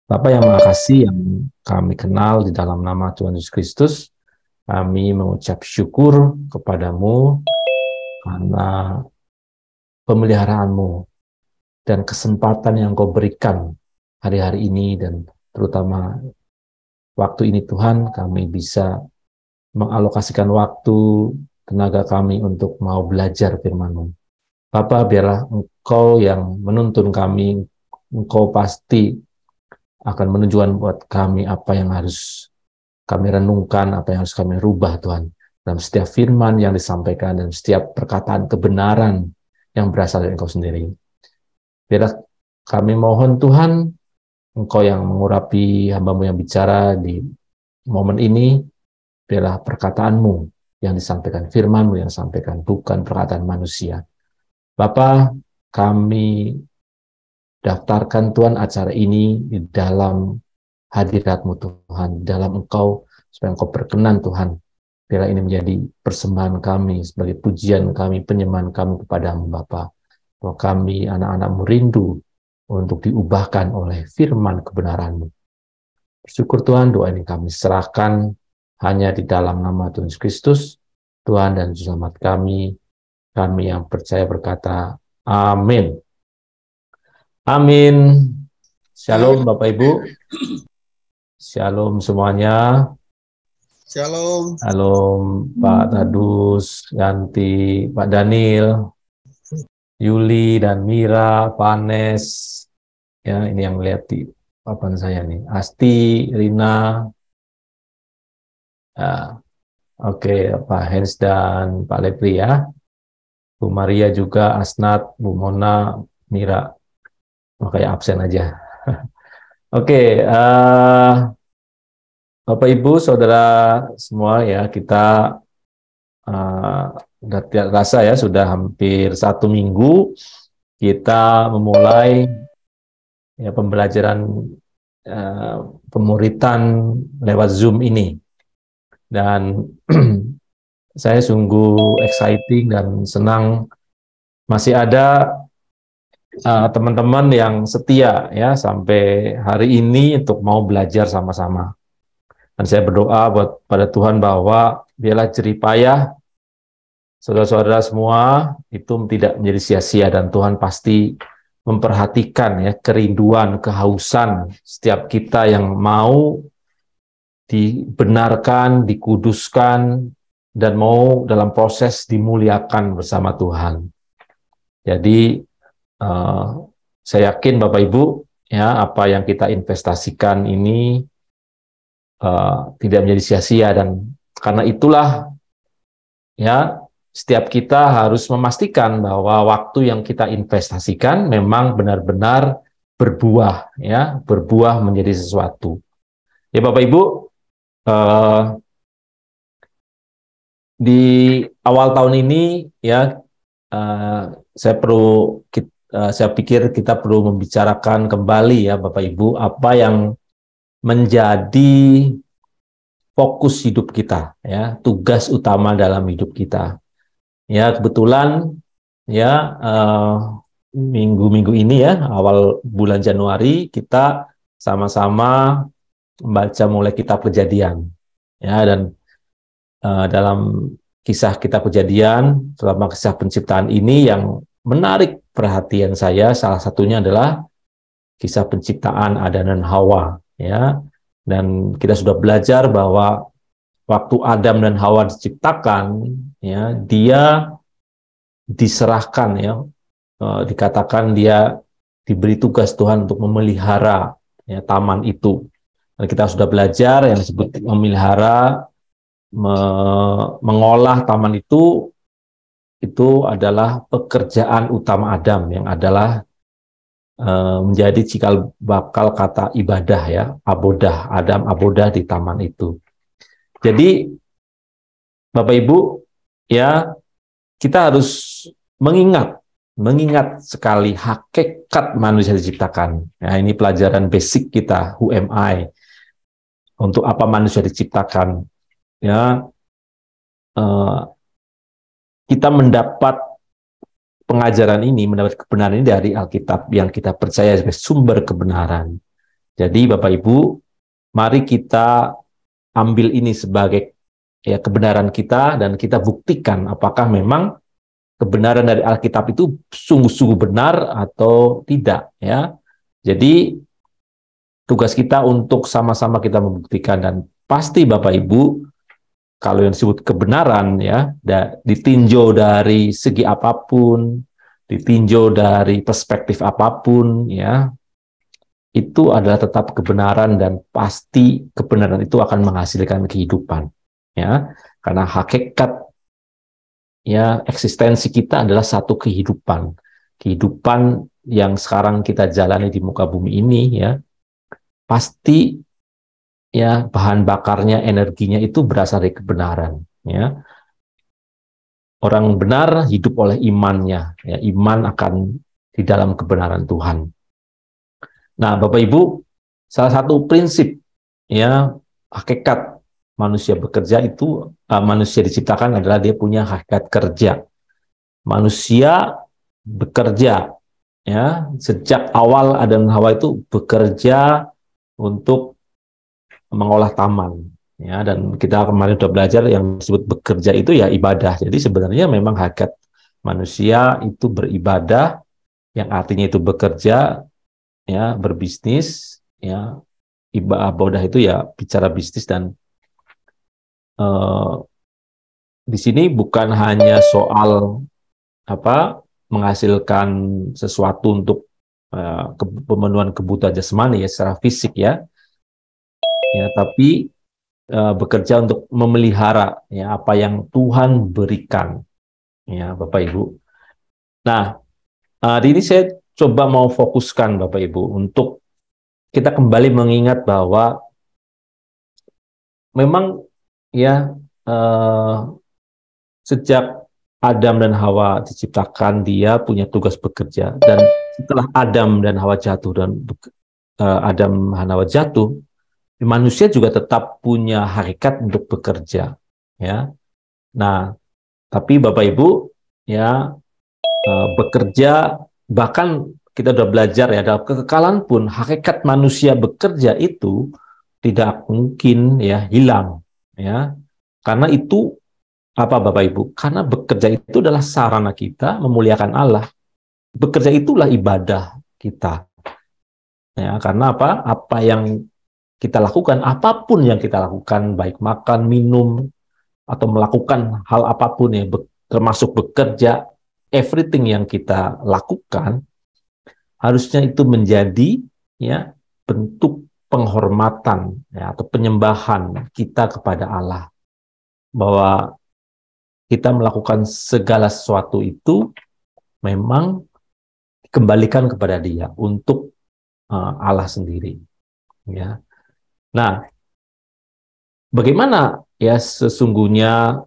Bapa yang Maha Kasih yang kami kenal di dalam nama Tuhan Yesus Kristus, kami mengucap syukur kepadamu karena pemeliharaan-Mu dan kesempatan yang Kau berikan hari-hari ini dan terutama waktu ini Tuhan, kami bisa mengalokasikan waktu, tenaga kami untuk mau belajar firman-Mu. Bapa, biarlah Engkau yang menuntun kami, Engkau pasti akan menunjukkan buat kami apa yang harus kami renungkan, apa yang harus kami rubah Tuhan. Dalam setiap firman yang disampaikan dan setiap perkataan kebenaran yang berasal dari Engkau sendiri. Biarlah kami mohon Tuhan, Engkau yang mengurapi hamba-Mu yang bicara di momen ini, biarlah perkataan-Mu yang disampaikan, firman-Mu yang disampaikan, bukan perkataan manusia. Bapa, kami daftarkan Tuhan acara ini di dalam hadirat-Mu Tuhan, di dalam Engkau, supaya Engkau berkenan Tuhan. Biarlah ini menjadi persembahan kami, sebagai pujian kami, penyembahan kami kepadamu Bapa. Bahwa kami, anak-anak-Mu rindu untuk diubahkan oleh firman kebenaran-Mu. Bersyukur Tuhan, doa ini kami serahkan hanya di dalam nama Tuhan Yesus Kristus, Tuhan dan Juru Selamat kami yang percaya berkata, amin. Amin. Shalom Bapak Ibu. Shalom semuanya. Shalom. Shalom Pak Tadus, Yanti, Pak Daniel, Yuli dan Mira, Panes. Ya, ini yang lihat di papan saya nih. Asti, Rina. Ya, oke, Pak Hens dan Pak Lepri ya. Bu Maria juga, Asnat, Bu Mona, Mira. Makanya absen aja. Oke, Bapak Ibu, Saudara semua ya, kita tidak rasa ya sudah hampir 1 minggu kita memulai ya pembelajaran pemuritan lewat Zoom ini, dan saya sungguh exciting dan senang masih ada teman-teman yang setia ya sampai hari ini untuk mau belajar sama-sama. Dan saya berdoa buat pada Tuhan bahwa biarlah jerih payah saudara-saudara semua itu tidak menjadi sia-sia, dan Tuhan pasti memperhatikan ya kerinduan, kehausan setiap kita yang mau dibenarkan, dikuduskan, dan mau dalam proses dimuliakan bersama Tuhan. Jadi saya yakin Bapak Ibu ya apa yang kita investasikan ini tidak menjadi sia-sia, dan karena itulah ya setiap kita harus memastikan bahwa waktu yang kita investasikan memang benar-benar berbuah ya, berbuah menjadi sesuatu. Ya Bapak Ibu, di awal tahun ini ya saya pikir kita perlu membicarakan kembali ya Bapak Ibu apa yang menjadi fokus hidup kita ya, tugas utama dalam hidup kita. Ya kebetulan ya minggu-minggu ini ya awal bulan Januari kita sama-sama membaca mulai kitab Kejadian ya, dan dalam kisah kitab Kejadian terutama kisah penciptaan ini yang menarik perhatian saya salah satunya adalah kisah penciptaan Adam dan Hawa ya, dan kita sudah belajar bahwa waktu Adam dan Hawa diciptakan ya dia diserahkan ya, dikatakan dia diberi tugas Tuhan untuk memelihara ya, taman itu. Dan kita sudah belajar yang disebut memelihara, mengolah taman itu adalah pekerjaan utama Adam yang adalah menjadi cikal bakal kata ibadah ya, abodah. Adam abodah di taman itu. Jadi Bapak Ibu ya, kita harus mengingat sekali hakikat manusia diciptakan. Ya, ini pelajaran basic kita, who am I? Untuk apa manusia diciptakan? Ya, kita mendapat pengajaran ini, mendapat kebenaran ini dari Alkitab yang kita percaya sebagai sumber kebenaran. Jadi Bapak Ibu, mari kita ambil ini sebagai ya kebenaran kita dan kita buktikan apakah memang kebenaran dari Alkitab itu sungguh-sungguh benar atau tidak ya. Jadi tugas kita untuk sama-sama kita membuktikan, dan pasti Bapak Ibu kalau yang disebut kebenaran ya ditinjau dari segi apapun, ditinjau dari perspektif apapun ya, itu adalah tetap kebenaran, dan pasti kebenaran itu akan menghasilkan kehidupan ya, karena hakikat ya eksistensi kita adalah satu kehidupan yang sekarang kita jalani di muka bumi ini ya, pasti ya bahan bakarnya, energinya itu berasal dari kebenaran ya. Orang benar hidup oleh imannya ya, iman akan di dalam kebenaran Tuhan. Nah, Bapak Ibu, salah satu prinsip ya hakikat manusia bekerja itu, manusia diciptakan adalah dia punya hakikat kerja. Manusia bekerja ya, sejak awal Adam dan Hawa itu bekerja untuk mengolah taman ya, dan kita kemarin sudah belajar yang disebut bekerja itu ya ibadah. Jadi sebenarnya memang hakikat manusia itu beribadah, yang artinya itu bekerja ya, berbisnis ya. Ibadah itu ya bicara bisnis, dan di sini bukan hanya soal menghasilkan sesuatu untuk pemenuhan kebutuhan jasmani ya secara fisik ya, tapi bekerja untuk memelihara ya apa yang Tuhan berikan ya Bapak Ibu. Nah, hari ini saya coba mau fokuskan Bapak Ibu untuk kita kembali mengingat bahwa memang ya sejak Adam dan Hawa diciptakan, dia punya tugas bekerja, dan setelah Adam dan Hawa jatuh manusia juga tetap punya hakikat untuk bekerja ya. Nah, tapi Bapak Ibu ya, bekerja, bahkan kita sudah belajar ya, dalam kekekalan pun hakikat manusia bekerja itu tidak mungkin ya hilang ya. Karena itu apa Bapak Ibu? Karena bekerja itu adalah sarana kita memuliakan Allah. Bekerja itulah ibadah kita. Ya, karena apa? Apa yang kita lakukan, apapun yang kita lakukan, baik makan, minum, atau melakukan hal apapun ya, termasuk bekerja, everything yang kita lakukan harusnya itu menjadi ya bentuk penghormatan ya, atau penyembahan kita kepada Allah, bahwa kita melakukan segala sesuatu itu memang dikembalikan kepada Dia untuk Allah sendiri ya. Nah, bagaimana ya sesungguhnya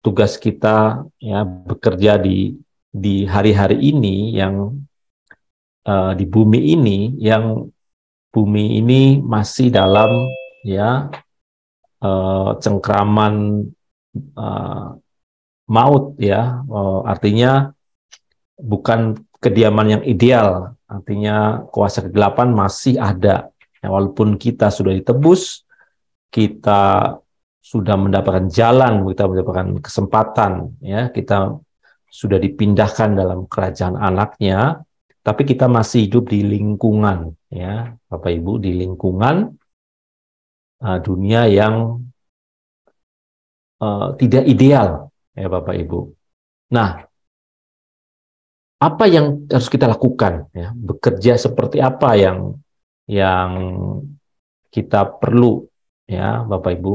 tugas kita ya bekerja di hari-hari ini, yang di bumi ini, yang bumi ini masih dalam ya cengkraman maut ya, artinya bukan kediaman yang ideal, artinya kuasa kegelapan masih ada ya, walaupun kita sudah ditebus, kita sudah mendapatkan jalan, kita mendapatkan kesempatan ya, kita sudah dipindahkan dalam kerajaan anaknya, tapi kita masih hidup di lingkungan ya Bapak Ibu, di lingkungan dunia yang tidak ideal ya Bapak Ibu. Nah, apa yang harus kita lakukan ya? Bekerja seperti apa yang kita perlu ya Bapak Ibu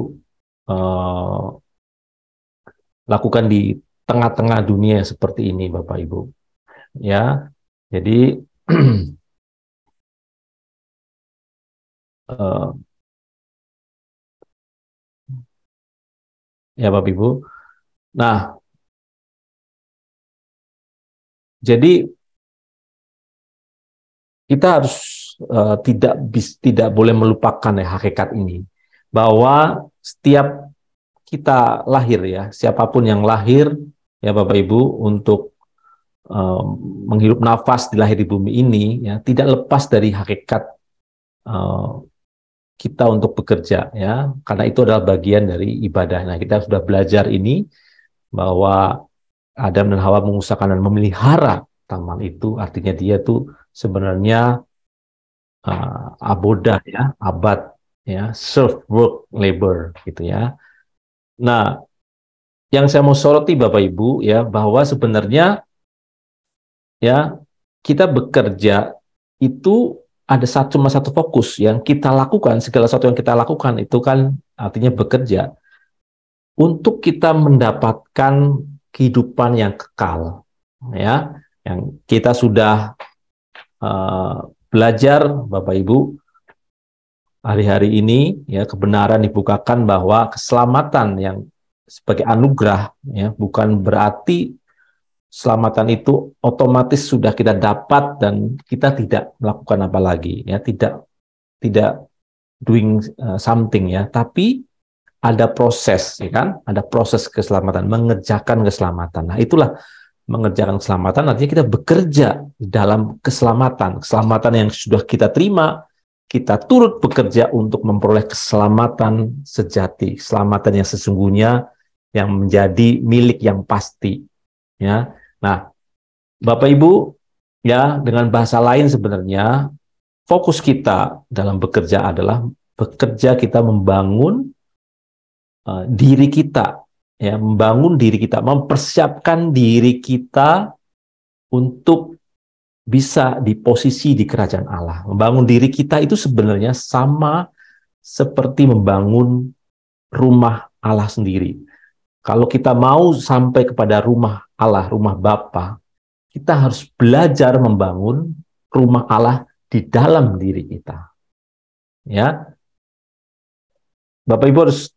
lakukan di tengah-tengah dunia seperti ini Bapak Ibu ya. Jadi ya Bapak Ibu. Nah, jadi kita harus tidak boleh melupakan ya hakikat ini, bahwa setiap kita lahir ya, siapapun yang lahir ya Bapak Ibu, untuk menghirup nafas, dilahir di bumi ini ya, tidak lepas dari hakikat uh, kita untuk bekerja, ya, karena itu adalah bagian dari ibadah. Nah, kita sudah belajar ini bahwa Adam dan Hawa mengusahakan dan memelihara taman itu, artinya dia tuh sebenarnya abodah, ya, abad, ya, serve work labor, gitu ya. Nah, yang saya mau soroti Bapak Ibu, ya, bahwa sebenarnya, ya, kita bekerja itu ada cuma satu fokus yang kita lakukan, segala sesuatu yang kita lakukan itu kan artinya bekerja untuk kita mendapatkan kehidupan yang kekal, ya, yang kita sudah belajar Bapak Ibu hari-hari ini, ya, kebenaran dibukakan bahwa keselamatan yang sebagai anugerah, ya, bukan berarti keselamatan itu otomatis sudah kita dapat dan kita tidak melakukan apa lagi, ya, tidak doing something, ya, tapi ada proses, ya kan, ada proses keselamatan, mengerjakan keselamatan. Nah, itulah mengerjakan keselamatan, artinya kita bekerja dalam keselamatan yang sudah kita terima, kita turut bekerja untuk memperoleh keselamatan sejati, keselamatan yang sesungguhnya, yang menjadi milik yang pasti, ya. Nah, Bapak Ibu, ya, dengan bahasa lain sebenarnya fokus kita dalam bekerja adalah bekerja kita membangun diri kita, ya, membangun diri kita, mempersiapkan diri kita untuk bisa di posisi di kerajaan Allah. Membangun diri kita itu sebenarnya sama seperti membangun rumah Allah sendiri. Kalau kita mau sampai kepada rumah Allah, rumah Bapa, kita harus belajar membangun rumah Allah di dalam diri kita. Ya, Bapak Ibu harus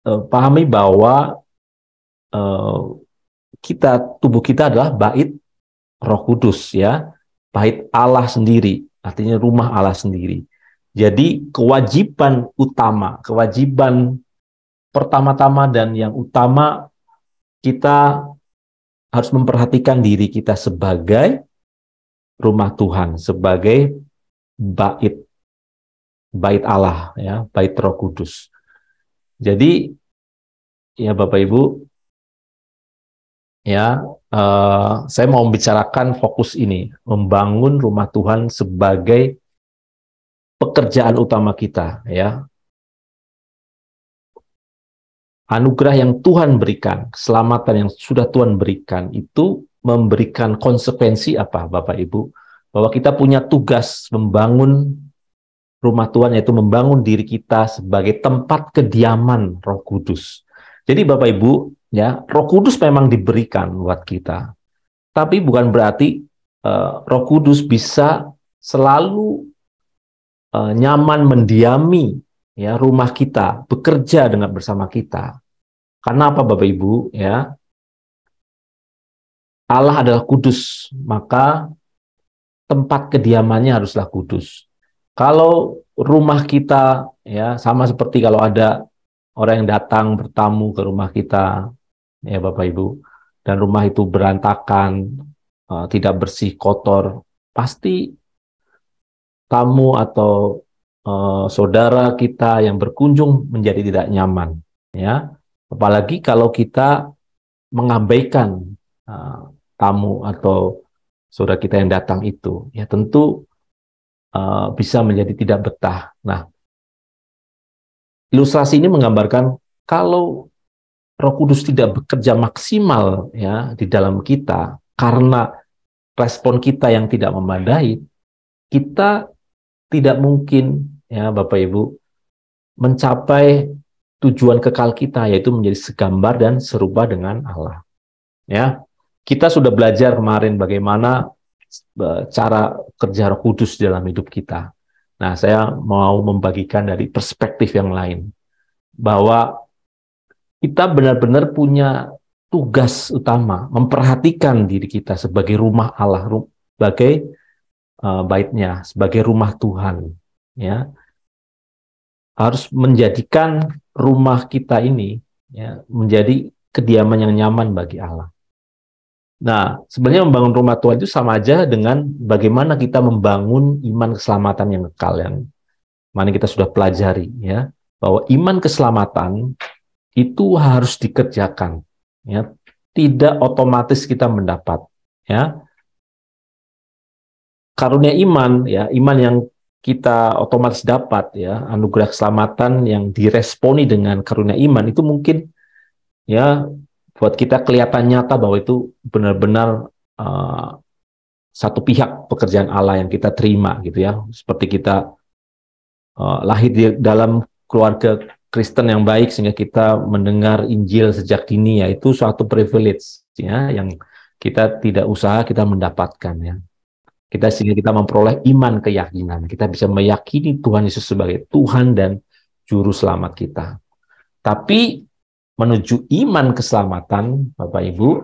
pahami bahwa tubuh kita adalah bait Roh Kudus, ya, bait Allah sendiri, artinya rumah Allah sendiri. Jadi kewajiban pertama-tama dan yang utama, kita harus memperhatikan diri kita sebagai rumah Tuhan, sebagai bait Allah, ya, bait Roh Kudus. Jadi, ya Bapak Ibu, ya, saya mau membicarakan fokus ini, membangun rumah Tuhan sebagai pekerjaan utama kita, ya. Anugerah yang Tuhan berikan, keselamatan yang sudah Tuhan berikan, itu memberikan konsekuensi apa, Bapak Ibu? Bahwa kita punya tugas membangun rumah Tuhan, yaitu membangun diri kita sebagai tempat kediaman Roh Kudus. Jadi Bapak Ibu, ya, Roh Kudus memang diberikan buat kita, tapi bukan berarti Roh Kudus bisa selalu nyaman mendiami, ya, rumah kita, bekerja dengan bersama kita. Karena apa Bapak Ibu, ya? Allah adalah kudus, maka tempat kediamannya haruslah kudus. Kalau rumah kita, ya, sama seperti kalau ada orang yang datang bertamu ke rumah kita, ya Bapak Ibu, dan rumah itu berantakan, tidak bersih, kotor, pasti tamu atau saudara kita yang berkunjung menjadi tidak nyaman, ya. Apalagi kalau kita mengabaikan tamu atau saudara kita yang datang itu, ya tentu bisa menjadi tidak betah. Nah, ilustrasi ini menggambarkan kalau Roh Kudus tidak bekerja maksimal, ya, di dalam kita karena respon kita yang tidak memadai, kita tidak mungkin, ya Bapak Ibu, mencapai tujuan kekal kita, yaitu menjadi segambar dan serupa dengan Allah. Ya, kita sudah belajar kemarin bagaimana cara kerja Roh Kudus dalam hidup kita. Nah, saya mau membagikan dari perspektif yang lain, bahwa kita benar-benar punya tugas utama memperhatikan diri kita sebagai rumah Allah, sebagai baitnya, sebagai rumah Tuhan, ya, harus menjadikan rumah kita ini, ya, menjadi kediaman yang nyaman bagi Allah. Nah, sebenarnya membangun rumah Tuhan itu sama aja dengan bagaimana kita membangun iman keselamatan yang kekal, yang mana kita sudah pelajari ya, bahwa iman keselamatan itu harus dikerjakan, ya, tidak otomatis kita mendapat, ya. Karunia iman, ya, iman yang kita otomatis dapat, ya, anugerah keselamatan yang diresponi dengan karunia iman itu mungkin, ya, buat kita kelihatan nyata bahwa itu benar-benar satu pihak pekerjaan Allah yang kita terima, gitu ya, seperti kita lahir di dalam keluarga Kristen yang baik sehingga kita mendengar Injil sejak dini, ya, itu suatu privilege, ya, yang kita tidak usaha kita mendapatkan, ya. Sehingga kita memperoleh iman keyakinan, kita bisa meyakini Tuhan Yesus sebagai Tuhan dan Juru Selamat kita. Tapi menuju iman keselamatan, Bapak Ibu,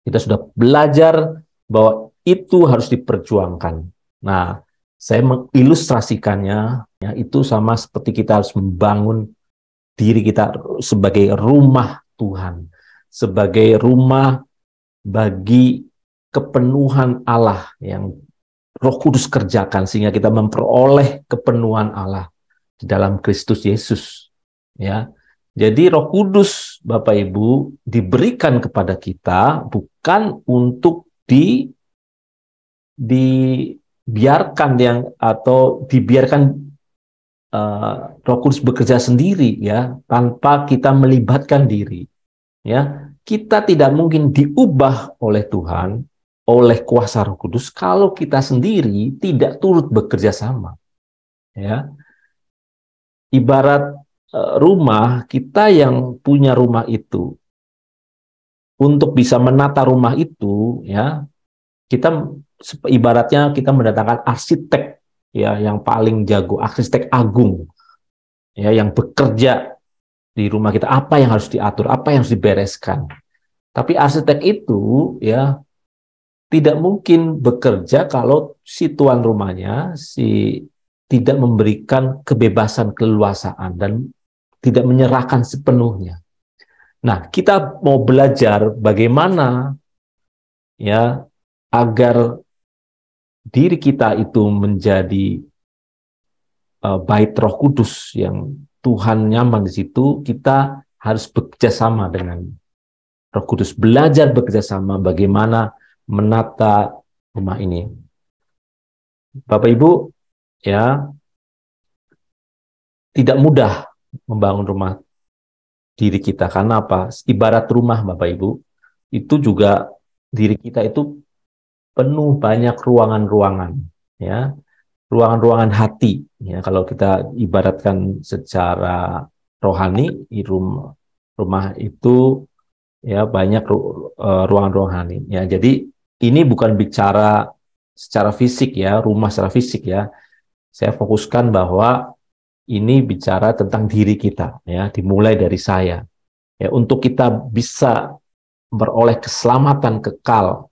kita sudah belajar bahwa itu harus diperjuangkan. Nah, saya mengilustrasikannya, ya, itu sama seperti kita harus membangun diri kita sebagai rumah Tuhan, sebagai rumah bagi kepenuhan Allah yang Roh Kudus kerjakan, sehingga kita memperoleh kepenuhan Allah di dalam Kristus Yesus, ya. Jadi Roh Kudus, Bapak Ibu, diberikan kepada kita bukan untuk dibiarkan Roh Kudus bekerja sendiri, ya, tanpa kita melibatkan diri, ya. Kita tidak mungkin diubah oleh Tuhan oleh kuasa Roh Kudus kalau kita sendiri tidak turut bekerja sama, ya. Ibarat rumah, kita yang punya rumah itu, untuk bisa menata rumah itu, ya, kita ibaratnya kita mendatangkan arsitek, ya, yang paling jago, arsitek agung, ya, yang bekerja di rumah kita, apa yang harus diatur, apa yang harus dibereskan. Tapi arsitek itu, ya, tidak mungkin bekerja kalau si tuan rumahnya tidak memberikan kebebasan keleluasaan dan tidak menyerahkan sepenuhnya. Nah, kita mau belajar bagaimana, ya, agar diri kita itu menjadi bait Roh Kudus yang Tuhan nyaman di situ. Kita harus bekerja sama dengan Roh Kudus, belajar bekerja sama bagaimana menata rumah ini. Bapak Ibu, ya, tidak mudah membangun rumah diri kita. Karena apa? Ibarat rumah, Bapak Ibu, itu juga diri kita itu penuh banyak ruangan-ruangan, ya, ruangan-ruangan hati, ya. Kalau kita ibaratkan secara rohani, rumah itu, ya, banyak ruangan-ruangan, ya. Jadi ini bukan bicara secara fisik, ya, rumah secara fisik, ya. Saya fokuskan bahwa ini bicara tentang diri kita, ya, dimulai dari saya, ya, untuk kita bisa beroleh keselamatan kekal,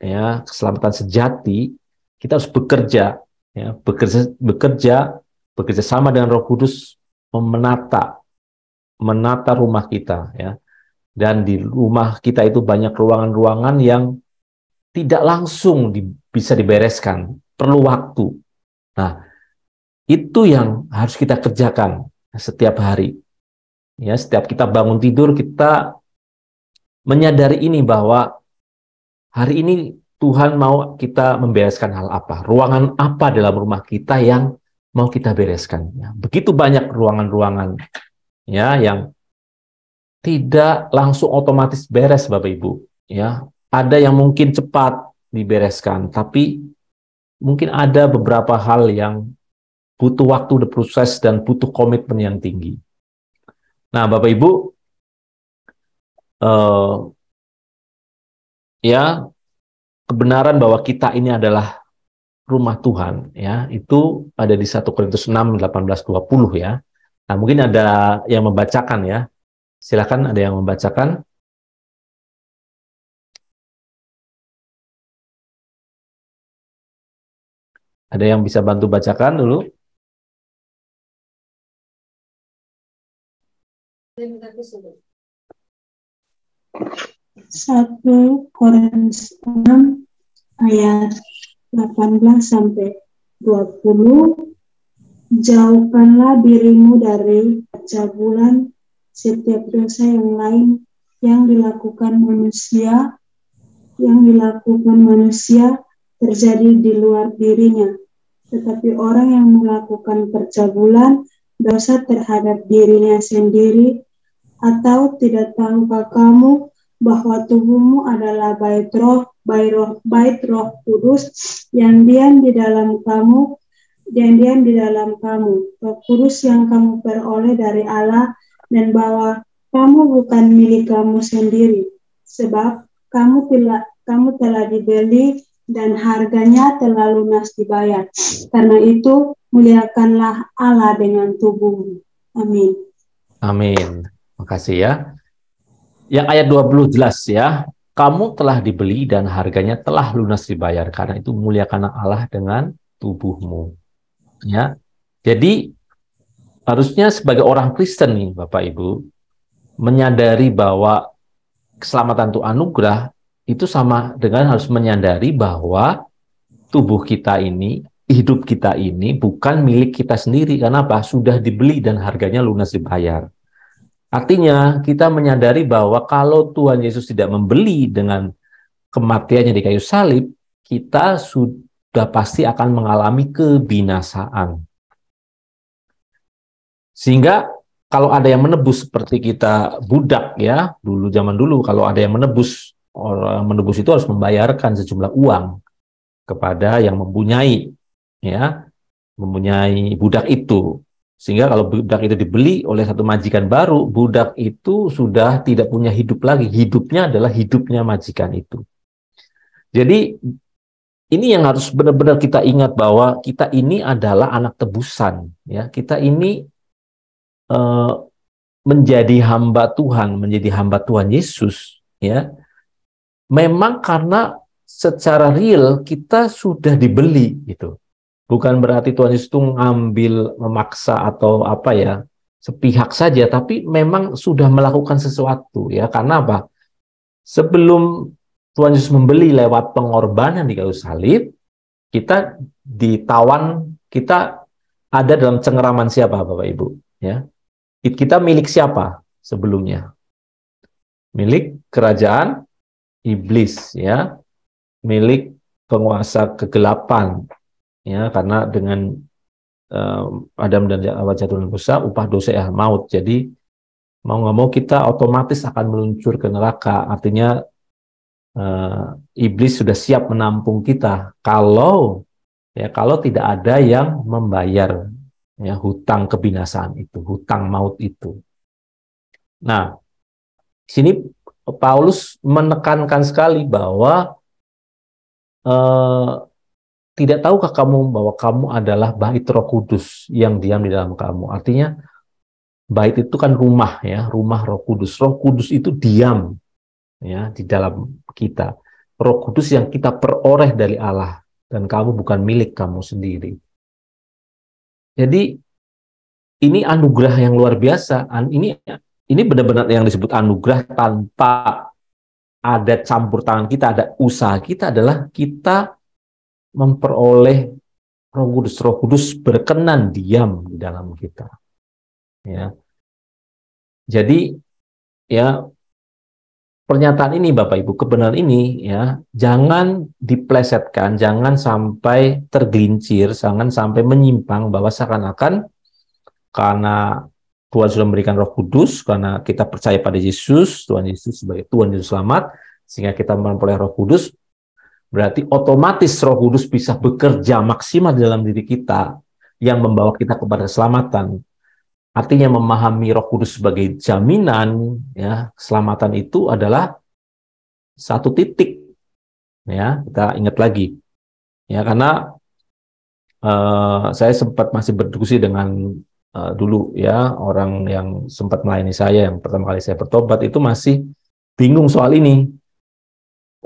ya, keselamatan sejati, kita harus bekerja, ya, bekerja sama dengan Roh Kudus menata rumah kita, ya. Dan di rumah kita itu banyak ruangan-ruangan yang tidak langsung bisa dibereskan, perlu waktu. Nah, itu yang harus kita kerjakan setiap hari. Ya, setiap kita bangun tidur, kita menyadari ini bahwa hari ini Tuhan mau kita membereskan hal apa, ruangan apa dalam rumah kita yang mau kita bereskan. Ya, begitu banyak ruangan-ruangan, ya, yang tidak langsung otomatis beres, Bapak Ibu, ya. Ada yang mungkin cepat dibereskan, tapi mungkin ada beberapa hal yang butuh waktu, proses, dan butuh komitmen yang tinggi. Nah, Bapak Ibu, ya, kebenaran bahwa kita ini adalah rumah Tuhan, ya, itu ada di 1 Korintus 6, 18, 20, ya. Nah, mungkin ada yang membacakan, ya. Silakan, ada yang membacakan. Ada yang bisa bantu bacakan dulu? 1 Korintus 6 ayat 18 sampai 20. Jauhkanlah dirimu dari percabulan setiap dosa yang lain yang dilakukan manusia terjadi di luar dirinya. Tetapi orang yang melakukan percabulan dosa terhadap dirinya sendiri, atau tidak tahukah kamu bahwa tubuhmu adalah bait Roh Kudus yang diam di dalam kamu, Roh Kudus yang kamu peroleh dari Allah, dan bahwa kamu bukan milik kamu sendiri, sebab kamu telah dibeli dan harganya telah lunas dibayar. Karena itu, muliakanlah Allah dengan tubuhmu. Amin. Amin. Makasih ya. Yang ayat 20 jelas ya. Kamu telah dibeli dan harganya telah lunas dibayar. Karena itu muliakanlah Allah dengan tubuhmu. Ya. Jadi harusnya sebagai orang Kristen nih Bapak Ibu menyadari bahwa keselamatan itu anugerah, itu sama dengan harus menyadari bahwa tubuh kita ini, hidup kita ini bukan milik kita sendiri. Karena apa? Sudah dibeli dan harganya lunas dibayar. Artinya kita menyadari bahwa kalau Tuhan Yesus tidak membeli dengan kematiannya di kayu salib, kita sudah pasti akan mengalami kebinasaan. Sehingga kalau ada yang menebus seperti kita budak ya, zaman dulu kalau ada yang menebus, orang menebus itu harus membayarkan sejumlah uang kepada yang mempunyai budak itu. Sehingga kalau budak itu dibeli oleh satu majikan baru, budak itu sudah tidak punya hidup lagi. Hidupnya adalah hidupnya majikan itu. Jadi ini yang harus benar-benar kita ingat bahwa kita ini adalah anak tebusan. Ya, kita ini menjadi hamba Tuhan, menjadi hamba Tuhan Yesus. Ya, memang karena secara real kita sudah dibeli gitu. Bukan berarti Tuhan Yesus itu ngambil, memaksa atau apa ya, sepihak saja, tapi memang sudah melakukan sesuatu ya. Karena apa? Sebelum Tuhan Yesus membeli lewat pengorbanan di kayu salib, kita ditawan, kita ada dalam cengkeraman siapa Bapak Ibu? Ya, kita milik siapa sebelumnya? Milik kerajaan iblis ya, milik penguasa kegelapan. Ya, karena dengan Adam dan Hawa jatuh dalam dosa, upah dosa ya maut. Jadi mau nggak mau kita otomatis akan meluncur ke neraka. Artinya iblis sudah siap menampung kita kalau tidak ada yang membayar ya hutang kebinasaan itu, hutang maut itu. Nah, sini Paulus menekankan sekali bahwa tidak tahukah kamu bahwa kamu adalah bait Roh Kudus yang diam di dalam kamu? Artinya bait itu kan rumah ya, rumah Roh Kudus. Roh Kudus itu diam ya di dalam kita. Roh Kudus yang kita peroleh dari Allah dan kamu bukan milik kamu sendiri. Jadi ini anugerah yang luar biasa. Ini benar-benar yang disebut anugerah tanpa ada campur tangan kita, ada usaha kita, adalah kita memperoleh Roh Kudus. Roh Kudus berkenan diam di dalam kita. Ya. Jadi ya pernyataan ini Bapak Ibu, kebenaran ini ya jangan diplesetkan, jangan sampai tergelincir, jangan sampai menyimpang bahwa seakan-akan karena Tuhan sudah memberikan Roh Kudus, karena kita percaya pada Yesus, Tuhan Yesus sebagai Tuhan Yesus Selamat, sehingga kita memperoleh Roh Kudus, berarti otomatis Roh Kudus bisa bekerja maksimal dalam diri kita yang membawa kita kepada keselamatan. Artinya memahami Roh Kudus sebagai jaminan ya, keselamatan itu adalah satu titik. Ya, kita ingat lagi. Ya, karena saya sempat masih berdiskusi dengan dulu ya orang yang sempat melayani saya yang pertama kali saya bertobat itu masih bingung soal ini.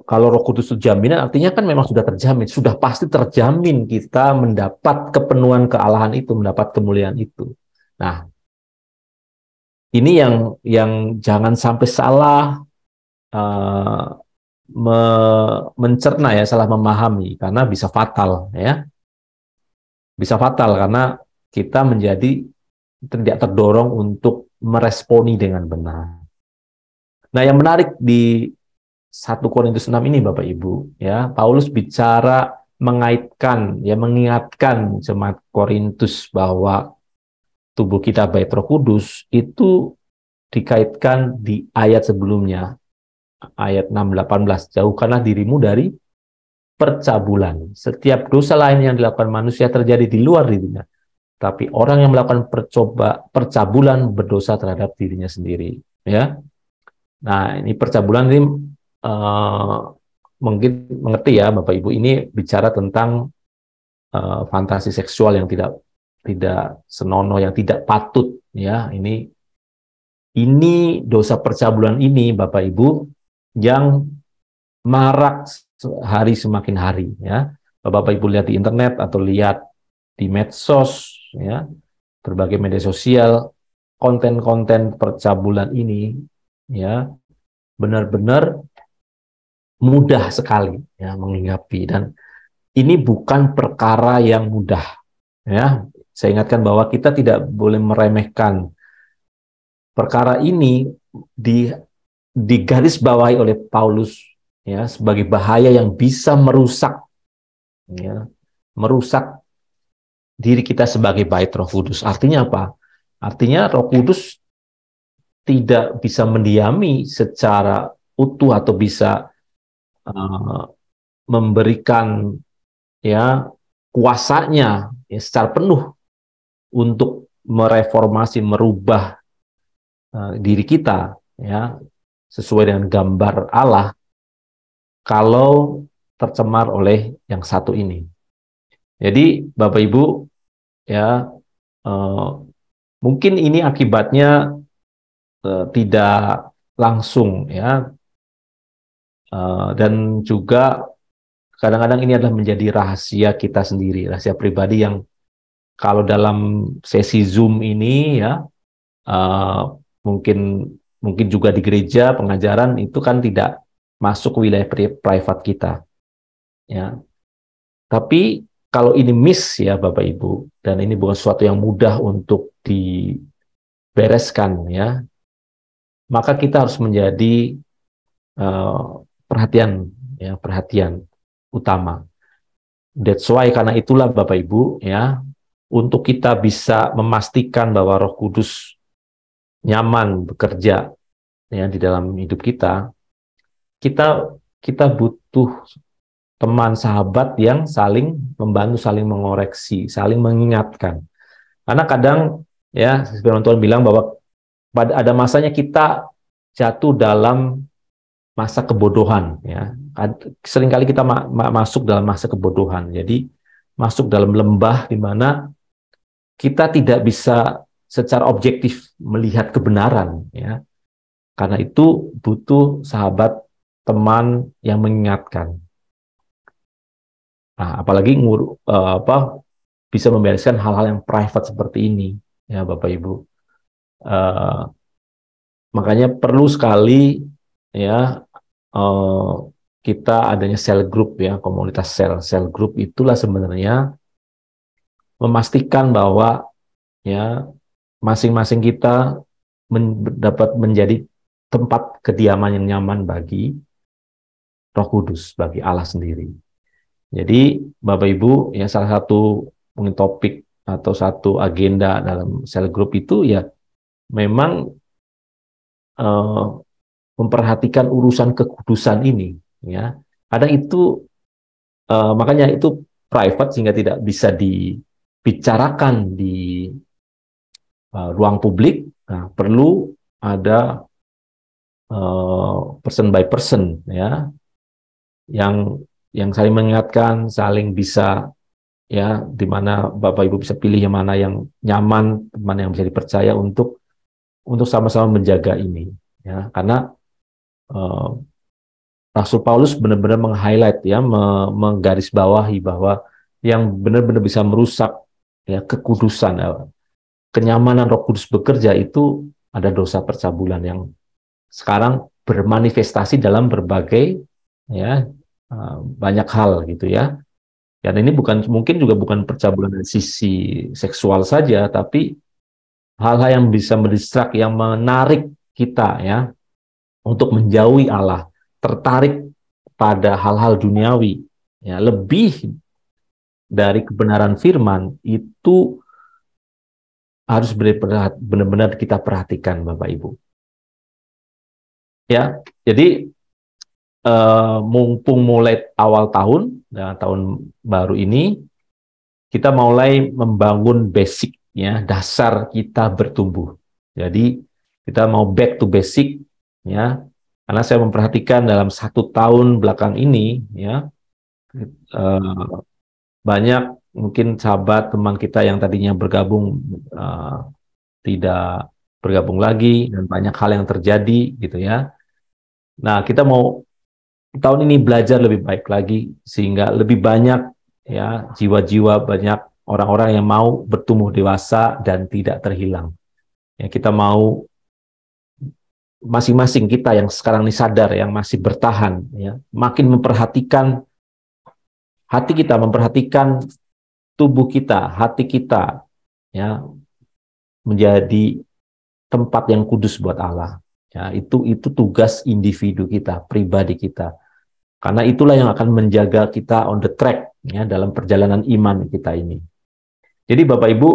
Kalau Roh Kudus itu jaminan, artinya kan memang sudah terjamin, sudah pasti terjamin kita mendapat kepenuhan kealahan itu, mendapat kemuliaan itu. Nah, ini yang jangan sampai salah mencerna ya, salah memahami, karena bisa fatal ya, bisa fatal karena kita menjadi tidak terdorong untuk meresponi dengan benar. Nah, yang menarik di 1 Korintus 6 ini Bapak Ibu, ya, Paulus bicara mengaitkan, ya, mengingatkan jemaat Korintus bahwa tubuh kita bait Roh Kudus itu dikaitkan di ayat sebelumnya, ayat 6-18, jauhkanlah dirimu dari percabulan. Setiap dosa lain yang dilakukan manusia terjadi di luar dirinya, tapi orang yang melakukan percabulan berdosa terhadap dirinya sendiri. Ya, nah ini percabulan ini mungkin mengerti ya Bapak Ibu, ini bicara tentang fantasi seksual yang tidak senonoh, yang tidak patut. Ya, ini dosa percabulan ini Bapak Ibu yang marak hari semakin hari. Ya, Bapak Ibu lihat di internet atau lihat di medsos, ya, berbagai media sosial, konten-konten percabulan ini, ya, benar-benar mudah sekali, ya, menghinggapi, dan ini bukan perkara yang mudah. Ya, saya ingatkan bahwa kita tidak boleh meremehkan perkara ini. Digarisbawahi oleh Paulus, ya, sebagai bahaya yang bisa merusak, ya, merusak diri kita sebagai bait Roh Kudus. Artinya apa? Artinya Roh Kudus tidak bisa mendiami secara utuh atau bisa memberikan, ya, kuasanya, ya, secara penuh untuk mereformasi, merubah diri kita, ya, sesuai dengan gambar Allah kalau tercemar oleh yang satu ini. Jadi Bapak Ibu, ya, mungkin ini akibatnya tidak langsung, ya, dan juga kadang-kadang ini adalah menjadi rahasia kita sendiri, rahasia pribadi yang kalau dalam sesi Zoom ini, ya, mungkin juga di gereja pengajaran itu kan tidak masuk wilayah private kita, ya. Tapi kalau ini miss, ya Bapak Ibu, dan ini bukan sesuatu yang mudah untuk dibereskan, ya, maka kita harus menjadi perhatian, ya, perhatian utama. That's why, karena itulah Bapak Ibu, ya, untuk kita bisa memastikan bahwa Roh Kudus nyaman bekerja, ya, di dalam hidup kita, kita butuh teman sahabat yang saling membantu, saling mengoreksi, saling mengingatkan. Karena kadang, ya, firman Tuhan bilang bahwa ada masanya kita jatuh dalam masa kebodohan, ya. Seringkali kita masuk dalam masa kebodohan. Jadi masuk dalam lembah di mana kita tidak bisa secara objektif melihat kebenaran, ya. Karena itu butuh sahabat, teman yang mengingatkan. Nah, apalagi bisa membereskan hal-hal yang private seperti ini, ya Bapak Ibu. Makanya perlu sekali, ya, kita adanya cell group, ya, komunitas cell group itulah sebenarnya memastikan bahwa, ya, masing-masing kita dapat menjadi tempat kediaman yang nyaman bagi Roh Kudus, bagi Allah sendiri. Jadi Bapak Ibu, ya, salah satu mungkin topik atau satu agenda dalam cell group itu, ya, memang memperhatikan urusan kekudusan ini, ya. Kadang itu makanya itu private sehingga tidak bisa dibicarakan di ruang publik. Nah, perlu ada person by person, ya, yang saling mengingatkan, saling bisa, ya, di mana Bapak Ibu bisa pilih yang mana yang nyaman, mana yang bisa dipercaya untuk sama-sama menjaga ini, ya. Karena Rasul Paulus benar-benar meng-highlight, ya, menggarisbawahi bahwa yang benar-benar bisa merusak, ya, kekudusan, kenyamanan Roh Kudus bekerja itu ada dosa percabulan yang sekarang bermanifestasi dalam berbagai, ya, banyak hal, gitu, ya. Dan ini mungkin juga bukan percabulan dari sisi seksual saja, tapi hal-hal yang bisa mendistrak, yang menarik kita ya untuk menjauhi Allah, tertarik pada hal-hal duniawi, ya lebih dari kebenaran firman itu harus benar-benar kita perhatikan, Bapak Ibu. Ya, jadi mumpung mulai awal tahun, tahun baru ini, kita mulai membangun basic, ya, dasar kita bertumbuh. Jadi kita mau back to basic, ya, karena saya memperhatikan dalam 1 tahun belakang ini, ya, banyak mungkin sahabat teman kita yang tadinya bergabung tidak bergabung lagi, dan banyak hal yang terjadi, gitu ya. Nah, kita mau tahun ini belajar lebih baik lagi, sehingga lebih banyak ya jiwa-jiwa, banyak orang-orang yang mau bertumbuh dewasa dan tidak terhilang. Ya, kita mau masing-masing kita yang sekarang ini sadar, yang masih bertahan, ya, makin memperhatikan hati kita, memperhatikan tubuh kita, hati kita, ya, menjadi tempat yang kudus buat Allah. Ya, itu tugas individu kita, pribadi kita. Karena itulah yang akan menjaga kita on the track, ya, dalam perjalanan iman kita ini. Jadi Bapak Ibu,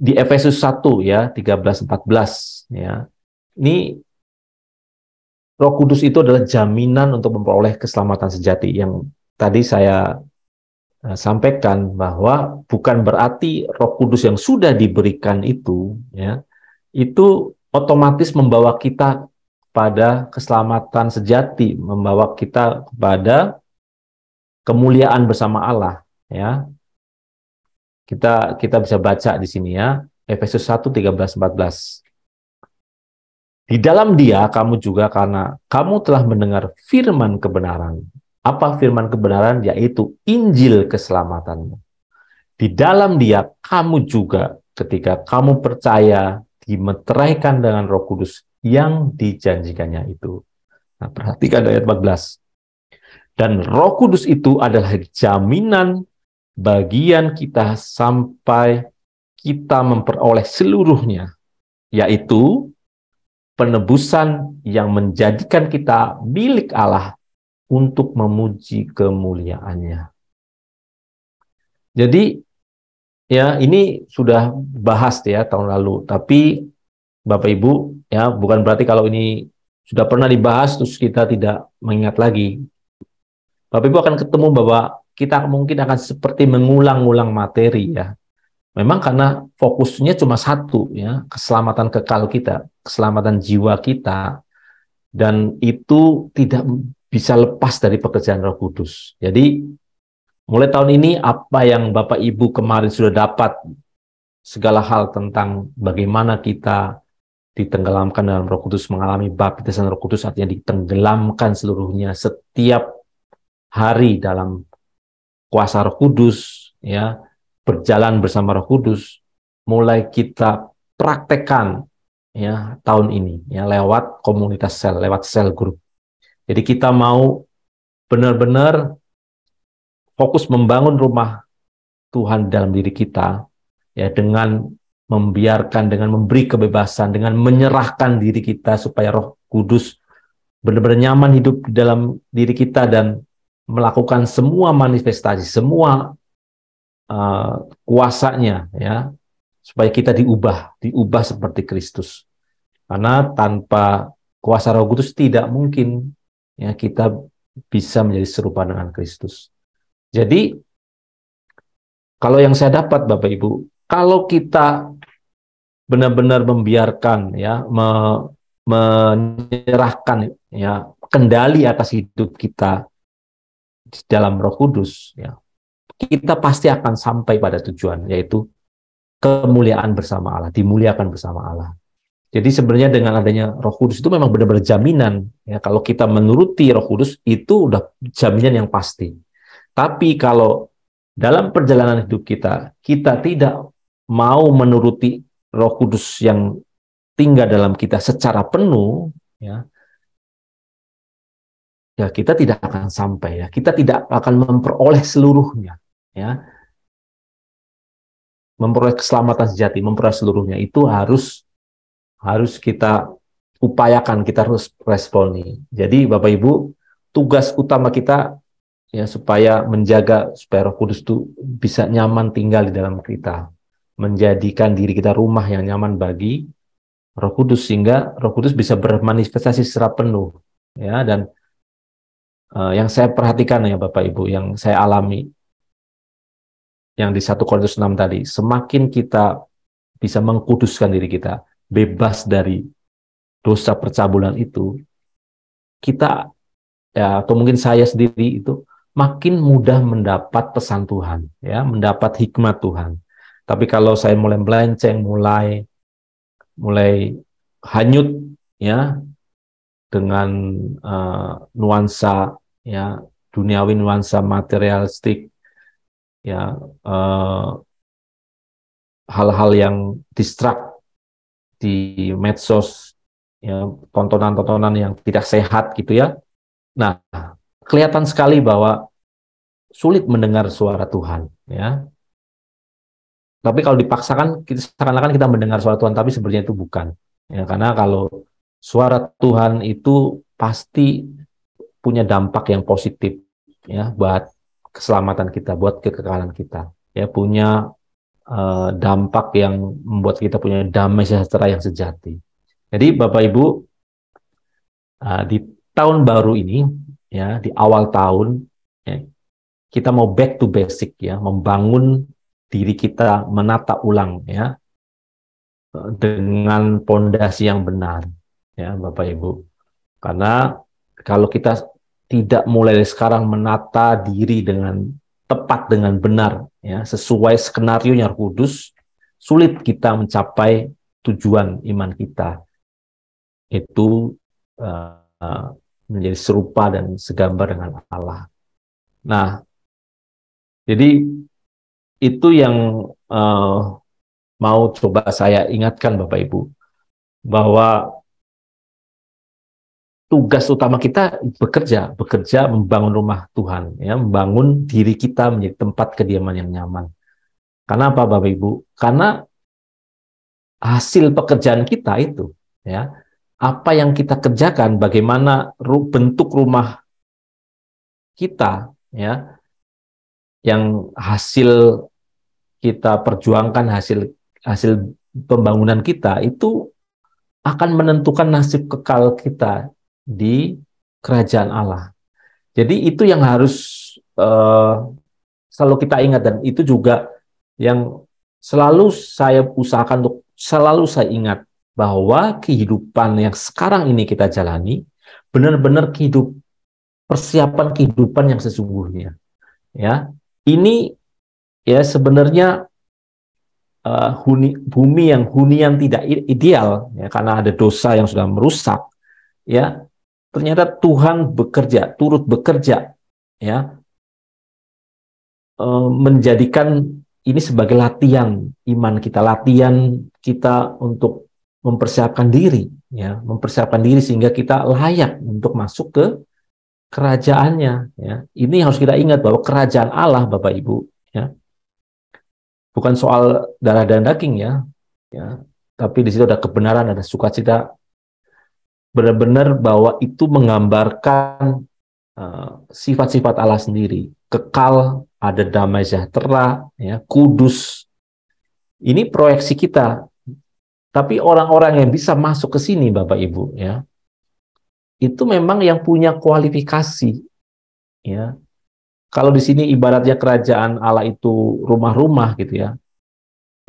di Efesus 1 ya 13-14 ya, ini Roh Kudus itu adalah jaminan untuk memperoleh keselamatan sejati. Yang tadi saya sampaikan bahwa bukan berarti Roh Kudus yang sudah diberikan itu, ya, itu otomatis membawa kita pada keselamatan sejati, membawa kita kepada kemuliaan bersama Allah, ya. Kita bisa baca di sini ya, Efesus 1 13-14. Di dalam Dia kamu juga, karena kamu telah mendengar firman kebenaran. Apa firman kebenaran? Yaitu Injil keselamatanmu. Di dalam Dia kamu juga, ketika kamu percaya, dimeteraikan dengan Roh Kudus yang dijanjikannya itu. Nah, perhatikan ayat 14. Dan Roh Kudus itu adalah jaminan bagian kita sampai kita memperoleh seluruhnya, yaitu penebusan yang menjadikan kita milik Allah untuk memuji kemuliaannya. Jadi, ya, ini sudah bahas ya tahun lalu, tapi Bapak Ibu, ya, bukan berarti kalau ini sudah pernah dibahas terus kita tidak mengingat lagi. Bapak Ibu akan ketemu bahwa kita mungkin akan seperti mengulang-ulang materi ya. Memang karena fokusnya cuma satu ya, keselamatan kekal kita, keselamatan jiwa kita, dan itu tidak bisa lepas dari pekerjaan Roh Kudus. Jadi mulai tahun ini apa yang Bapak Ibu kemarin sudah dapat, segala hal tentang bagaimana kita ditenggelamkan dalam Roh Kudus, mengalami baptisan Roh Kudus, artinya ditenggelamkan seluruhnya setiap hari dalam kuasa Roh Kudus, ya, berjalan bersama Roh Kudus, mulai kita praktekkan ya tahun ini ya lewat komunitas sel, lewat sel group. Jadi kita mau benar-benar fokus membangun rumah Tuhan dalam diri kita ya, dengan membiarkan, dengan memberi kebebasan, dengan menyerahkan diri kita supaya Roh Kudus benar-benar nyaman hidup di dalam diri kita dan melakukan semua manifestasi, semua kuasanya ya, supaya kita diubah seperti Kristus. Karena tanpa kuasa Roh Kudus tidak mungkin ya kita bisa menjadi serupa dengan Kristus. Jadi kalau yang saya dapat Bapak Ibu, kalau kita benar-benar membiarkan ya, menyerahkan ya kendali atas hidup kita di dalam Roh Kudus ya, kita pasti akan sampai pada tujuan, yaitu kemuliaan bersama Allah, dimuliakan bersama Allah. Jadi sebenarnya dengan adanya Roh Kudus itu memang benar-benar jaminan ya, kalau kita menuruti Roh Kudus itu udah jaminan yang pasti. Tapi kalau dalam perjalanan hidup kita tidak mau menuruti Roh Kudus yang tinggal dalam kita secara penuh ya, ya kita tidak akan sampai, ya. Kita tidak akan memperoleh seluruhnya, ya. Memperoleh keselamatan sejati, memperoleh seluruhnya itu harus kita upayakan, kita harus responi. Jadi Bapak Ibu, tugas utama kita ya supaya menjaga supaya Roh Kudus itu bisa nyaman tinggal di dalam kita, menjadikan diri kita rumah yang nyaman bagi Roh Kudus, sehingga Roh Kudus bisa bermanifestasi secara penuh, ya. Dan yang saya perhatikan ya Bapak Ibu, yang saya alami yang di 1 Korintus 6 tadi, semakin kita bisa mengkuduskan diri kita, bebas dari dosa percabulan itu, kita ya, atau mungkin saya sendiri itu makin mudah mendapat pesan Tuhan, ya, mendapat hikmat Tuhan. Tapi kalau saya mulai melenceng, mulai hanyut, ya, dengan nuansa, ya, duniawi, nuansa materialistik, ya, hal-hal yang distrak di medsos, ya, tontonan-tontonan yang tidak sehat gitu ya. Nah, kelihatan sekali bahwa sulit mendengar suara Tuhan, ya. Tapi kalau dipaksakan, seakan-akan kita mendengar suara Tuhan, tapi sebenarnya itu bukan. Ya, karena kalau suara Tuhan itu pasti punya dampak yang positif, ya, buat keselamatan kita, buat kekekalan kita. Ya, punya dampak yang membuat kita punya damai sejahtera yang sejati. Jadi Bapak Ibu, di tahun baru ini, ya, di awal tahun, ya, kita mau back to basic, ya, membangun diri kita, menata ulang, ya, dengan pondasi yang benar, ya Bapak Ibu. Karena kalau kita tidak mulai dari sekarang menata diri dengan tepat, dengan benar, ya, sesuai skenario-nya Roh Kudus, sulit kita mencapai tujuan iman kita. Itu menjadi serupa dan segambar dengan Allah. Nah, jadi itu yang mau coba saya ingatkan Bapak Ibu, bahwa tugas utama kita bekerja membangun rumah Tuhan, ya, membangun diri kita menjadi tempat kediaman yang nyaman. Karena apa Bapak Ibu? Karena hasil pekerjaan kita itu, ya, apa yang kita kerjakan, bagaimana bentuk rumah kita, ya, yang hasil kita perjuangkan, hasil pembangunan kita itu akan menentukan nasib kekal kita di kerajaan Allah. Jadi itu yang harus selalu kita ingat, dan itu juga yang selalu saya usahakan untuk selalu saya ingat, bahwa kehidupan yang sekarang ini kita jalani benar-benar persiapan kehidupan yang sesungguhnya, ya. Ini ya sebenarnya bumi yang hunian tidak ideal, ya, karena ada dosa yang sudah merusak, ya. Ternyata Tuhan turut bekerja, ya, menjadikan ini sebagai latihan iman kita, latihan kita untuk mempersiapkan diri, ya, mempersiapkan diri sehingga kita layak untuk masuk ke kerajaannya, ya. Ini harus kita ingat bahwa kerajaan Allah, Bapak Ibu, ya, bukan soal darah dan daging, ya, tapi di situ ada kebenaran, ada sukacita, benar-benar bahwa itu menggambarkan sifat-sifat Allah sendiri, kekal, ada damai sejahtera, ya, kudus. Ini proyeksi kita. Tapi orang-orang yang bisa masuk ke sini, Bapak Ibu, ya, itu memang yang punya kualifikasi, ya. Kalau di sini ibaratnya kerajaan Allah itu rumah-rumah gitu, ya.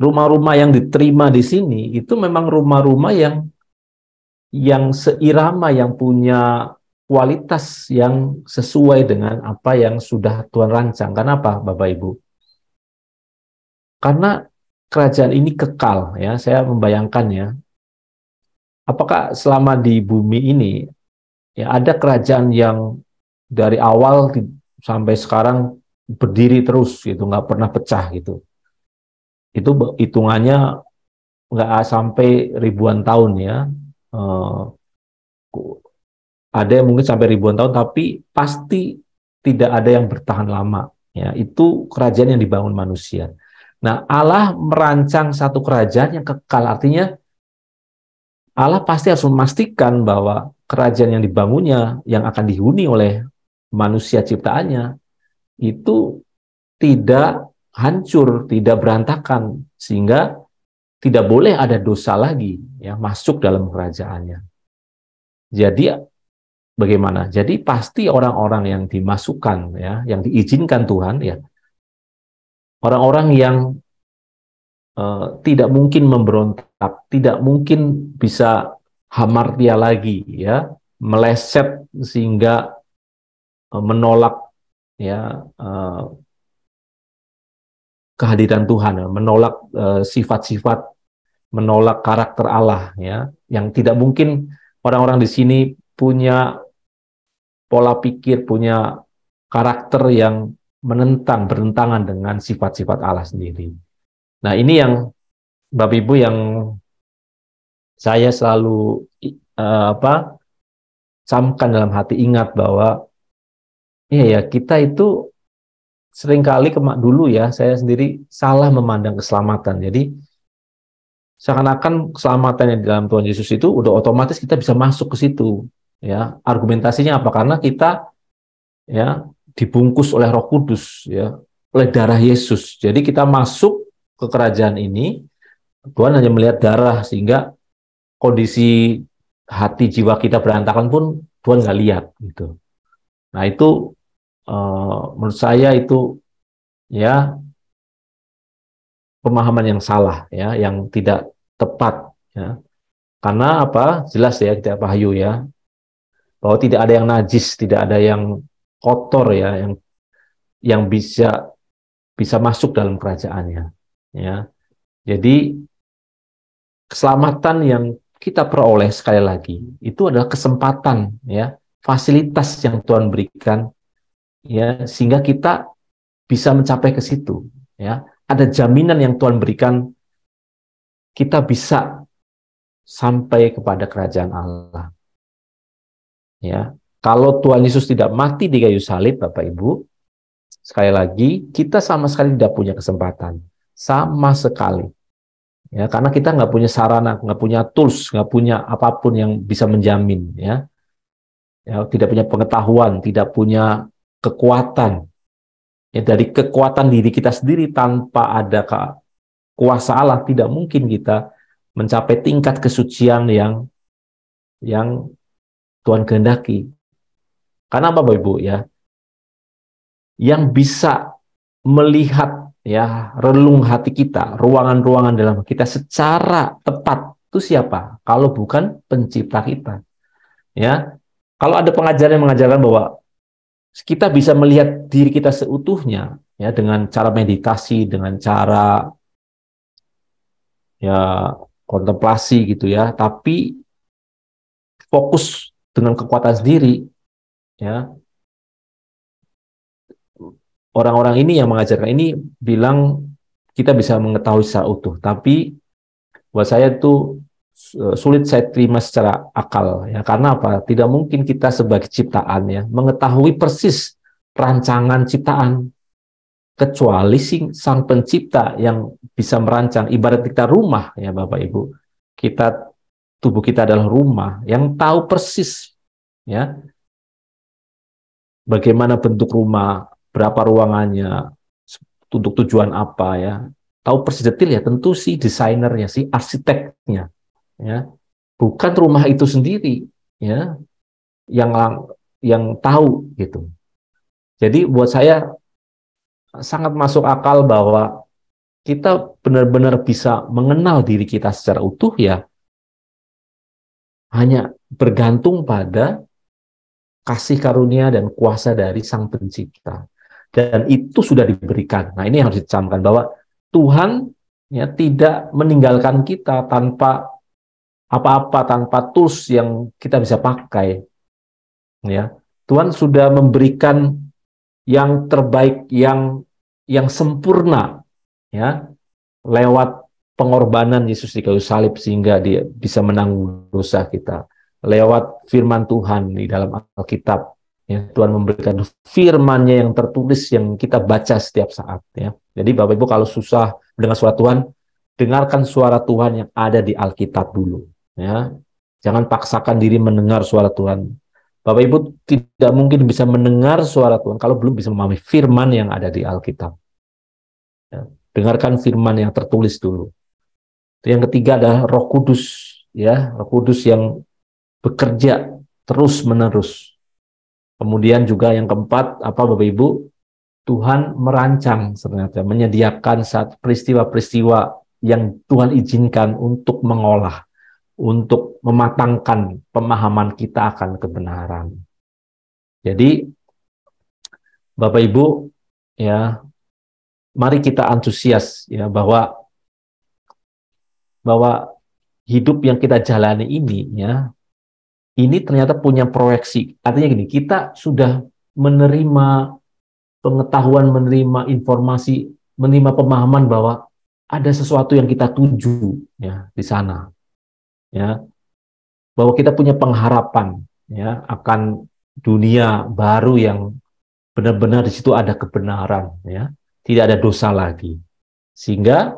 Rumah-rumah yang diterima di sini itu memang rumah-rumah yang seirama, yang punya kualitas yang sesuai dengan apa yang sudah Tuhan rancang. Kenapa, Bapak Ibu? Karena kerajaan ini kekal, ya. Saya membayangkan, ya, apakah selama di bumi ini, ya, ada kerajaan yang dari awal sampai sekarang berdiri terus gitu, nggak pernah pecah gitu. Itu hitungannya nggak sampai ribuan tahun, ya. ada yang mungkin sampai ribuan tahun, tapi pasti tidak ada yang bertahan lama. Ya, itu kerajaan yang dibangun manusia. Nah, Allah merancang satu kerajaan yang kekal, artinya Allah pasti harus memastikan bahwa kerajaan yang dibangunnya, yang akan dihuni oleh manusia ciptaannya, itu tidak hancur, tidak berantakan, sehingga tidak boleh ada dosa lagi ya masuk dalam kerajaannya. Jadi bagaimana? Jadi pasti orang-orang yang dimasukkan ya, yang diizinkan Tuhan ya, orang-orang yang tidak mungkin memberontak, tidak mungkin bisa hamartia lagi ya, meleset sehingga menolak ya kehadiran Tuhan, menolak sifat-sifat, menolak karakter Allah ya, yang tidak mungkin orang-orang di sini punya pola pikir, punya karakter yang bertentangan dengan sifat-sifat Allah sendiri. Nah, ini yang Bapak Ibu yang saya selalu camkan dalam hati, ingat bahwa ya kita itu seringkali dulu ya, saya sendiri salah memandang keselamatan. Jadi seakan-akan keselamatan yang di dalam Tuhan Yesus itu udah otomatis kita bisa masuk ke situ. Ya, argumentasinya apa? Karena kita ya dibungkus oleh Roh Kudus ya, oleh darah Yesus. Jadi kita masuk ke kerajaan ini, Tuhan hanya melihat darah, sehingga kondisi hati jiwa kita berantakan pun Tuhan nggak lihat gitu. Nah, itu menurut saya itu ya pemahaman yang salah ya, yang tidak tepat ya. Karena apa? Jelas ya kita Wahyu ya, bahwa tidak ada yang najis, tidak ada yang kotor ya, yang bisa masuk dalam kerajaannya ya. Jadi keselamatan yang kita peroleh sekali lagi itu adalah kesempatan ya, fasilitas yang Tuhan berikan ya, sehingga kita bisa mencapai ke situ ya. Ada jaminan yang Tuhan berikan, kita bisa sampai kepada kerajaan Allah. Ya, kalau Tuhan Yesus tidak mati di kayu salib, Bapak Ibu, sekali lagi kita sama sekali tidak punya kesempatan, sama sekali. Ya, karena kita nggak punya sarana, nggak punya tools, nggak punya apapun yang bisa menjamin. Ya, tidak punya pengetahuan, tidak punya kekuatan. Ya, dari kekuatan diri kita sendiri tanpa ada kuasa Allah, tidak mungkin kita mencapai tingkat kesucian yang Tuhan kehendaki. Karena apa, Bapak Ibu ya? Yang bisa melihat ya relung hati kita, ruangan-ruangan dalam kita secara tepat itu siapa? Kalau bukan pencipta kita. Ya. Kalau ada pengajaran yang mengajarkan bahwa kita bisa melihat diri kita seutuhnya ya dengan cara meditasi, dengan cara ya kontemplasi gitu ya, tapi fokus dengan kekuatan sendiri ya. Orang-orang ini yang mengajarkan ini bilang kita bisa mengetahui secara utuh, tapi buat saya itu sulit saya terima secara akal ya. Karena apa? Tidak mungkin kita sebagai ciptaan ya mengetahui persis rancangan ciptaan, kecuali sang pencipta yang bisa merancang. Ibarat kita rumah ya Bapak Ibu, tubuh kita adalah rumah yang tahu persis ya bagaimana bentuk rumah, berapa ruangannya, untuk tujuan apa ya, tahu persis detail ya, tentu si desainernya, si arsiteknya ya, bukan rumah itu sendiri ya yang tahu gitu. Jadi buat saya sangat masuk akal bahwa kita benar-benar bisa mengenal diri kita secara utuh ya hanya bergantung pada kasih karunia dan kuasa dari Sang Pencipta. Dan itu sudah diberikan. Nah, ini yang harus dicamkan bahwa Tuhan ya tidak meninggalkan kita tanpa apa-apa, tanpa tools yang kita bisa pakai. Ya, Tuhan sudah memberikan yang terbaik, yang sempurna, ya, lewat pengorbanan Yesus di kayu salib sehingga dia bisa menanggung dosa kita. lewat firman Tuhan di dalam Alkitab. Ya, Tuhan memberikan firman-Nya yang tertulis yang kita baca setiap saat. Ya. Jadi Bapak Ibu kalau susah mendengar suara Tuhan, dengarkan suara Tuhan yang ada di Alkitab dulu. Ya. Jangan paksakan diri mendengar suara Tuhan. Bapak Ibu tidak mungkin bisa mendengar suara Tuhan kalau belum bisa memahami firman yang ada di Alkitab. Ya. Dengarkan firman yang tertulis dulu. Yang ketiga adalah Roh Kudus. Ya, Roh Kudus yang bekerja terus-menerus. Kemudian juga yang keempat, apa Bapak Ibu? Tuhan merancang ternyata, menyediakan saat peristiwa-peristiwa yang Tuhan izinkan untuk mengolah, untuk mematangkan pemahaman kita akan kebenaran. Jadi, Bapak Ibu, ya, mari kita antusias ya bahwa hidup yang kita jalani ini, ya, ini ternyata punya proyeksi. Artinya gini, kita sudah menerima pengetahuan, menerima informasi, menerima pemahaman bahwa ada sesuatu yang kita tuju ya di sana. Ya. Bahwa kita punya pengharapan ya akan dunia baru yang benar-benar di situ ada kebenaran ya. Tidak ada dosa lagi. Sehingga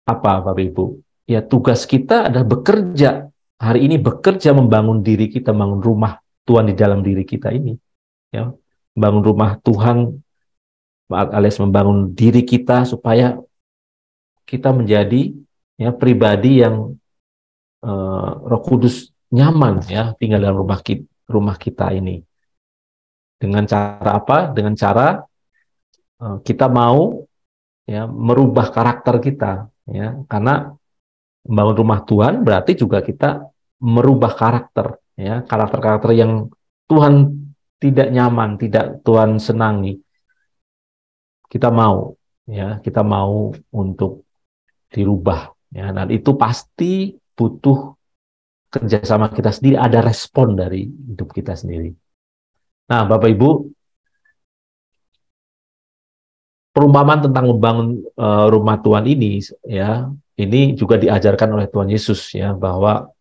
apa Bapak Ibu? Ya tugas kita adalah bekerja. Hari ini bekerja membangun diri kita, membangun rumah Tuhan di dalam diri kita ini. Ya, membangun rumah Tuhan alias membangun diri kita supaya kita menjadi ya pribadi yang Roh Kudus nyaman ya tinggal dalam rumah kita ini. Dengan cara apa? Dengan cara kita mau ya merubah karakter kita ya, karena membangun rumah Tuhan berarti juga kita merubah karakter ya, karakter-karakter yang Tuhan tidak nyaman, tidak Tuhan senangi. Kita mau untuk dirubah ya, dan itu pasti butuh kerjasama kita sendiri, ada respon dari hidup kita sendiri. Nah, Bapak Ibu, perumpamaan tentang membangun rumah Tuhan ini ya, ini juga diajarkan oleh Tuhan Yesus ya, bahwa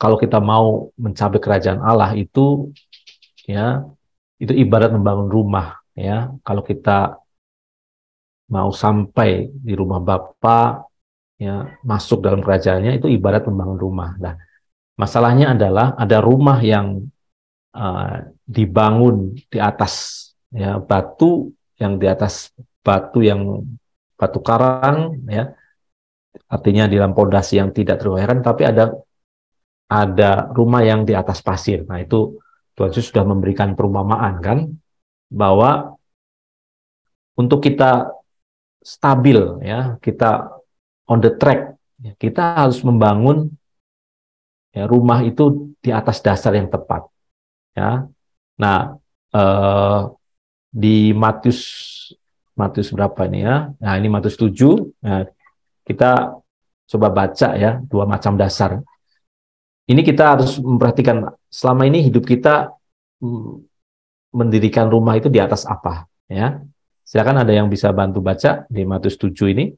kalau kita mau mencapai kerajaan Allah itu ya, itu ibarat membangun rumah ya. Kalau kita mau sampai di rumah Bapa ya, masuk dalam kerajaannya, itu ibarat membangun rumah. Nah, masalahnya adalah ada rumah yang dibangun di atas ya batu, yang di atas batu karang ya, artinya di dalam pondasi yang tidak tergoyahkan, tapi ada rumah yang di atas pasir. Nah, itu Tuhan Yesus sudah memberikan perumpamaan kan, bahwa untuk kita stabil ya, kita on the track, ya, kita harus membangun ya, rumah itu di atas dasar yang tepat ya. Nah, di Matius berapa ini ya? Nah, ini Matius 7. Nah, kita coba baca ya, dua macam dasar. Ini kita harus memperhatikan selama ini hidup kita mendirikan rumah itu di atas apa ya. Silakan ada yang bisa bantu baca di Matius 7 ini.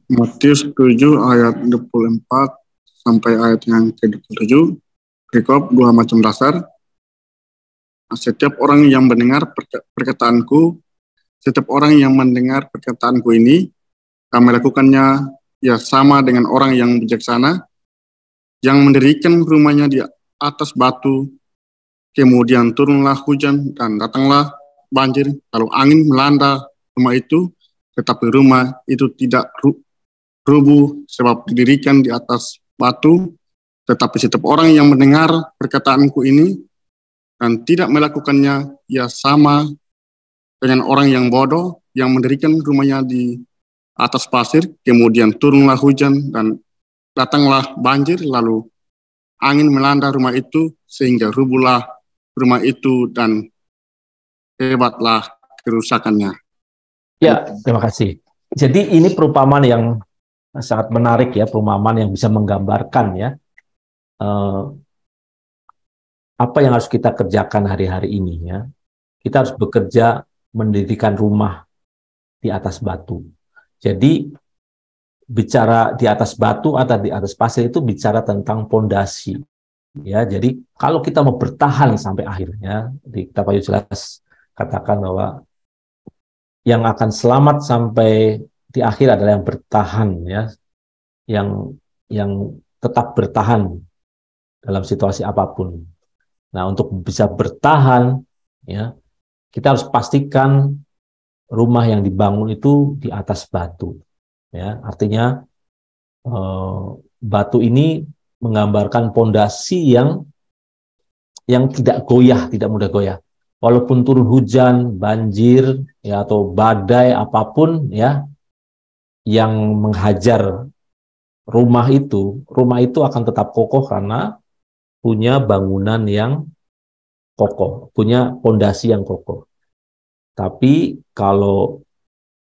Matius 7 ayat 24 sampai ayat yang ke-27. Perikop dua macam dasar. Setiap orang yang mendengar perkataanku ini, kami lakukannya ya sama dengan orang yang bijaksana, yang mendirikan rumahnya di atas batu, kemudian turunlah hujan dan datanglah banjir, lalu angin melanda rumah itu, tetapi rumah itu tidak rubuh sebab didirikan di atas batu. Tetapi setiap orang yang mendengar perkataanku ini dan tidak melakukannya, ia sama dengan orang yang bodoh yang mendirikan rumahnya di atas pasir, kemudian turunlah hujan dan datanglah banjir, lalu angin melanda rumah itu sehingga rubuhlah rumah itu dan hebatlah kerusakannya. Ya, terima kasih. Jadi ini perumpamaan yang sangat menarik ya, perumpamaan yang bisa menggambarkan ya apa yang harus kita kerjakan hari-hari ini ya. Kita harus bekerja mendirikan rumah di atas batu. Jadi bicara di atas batu atau di atas pasir itu bicara tentang pondasi. Ya, jadi kalau kita mau bertahan sampai akhirnya, di kitab Wahyu jelas katakan bahwa yang akan selamat sampai di akhir adalah yang bertahan ya, yang tetap bertahan dalam situasi apapun. Nah, untuk bisa bertahan ya, kita harus pastikan rumah yang dibangun itu di atas batu. Ya, artinya batu ini menggambarkan pondasi yang tidak goyah, tidak mudah goyah. Walaupun turun hujan, banjir, ya atau badai apapun ya yang menghajar rumah itu akan tetap kokoh karena punya bangunan yang kokoh, punya pondasi yang kokoh. Tapi kalau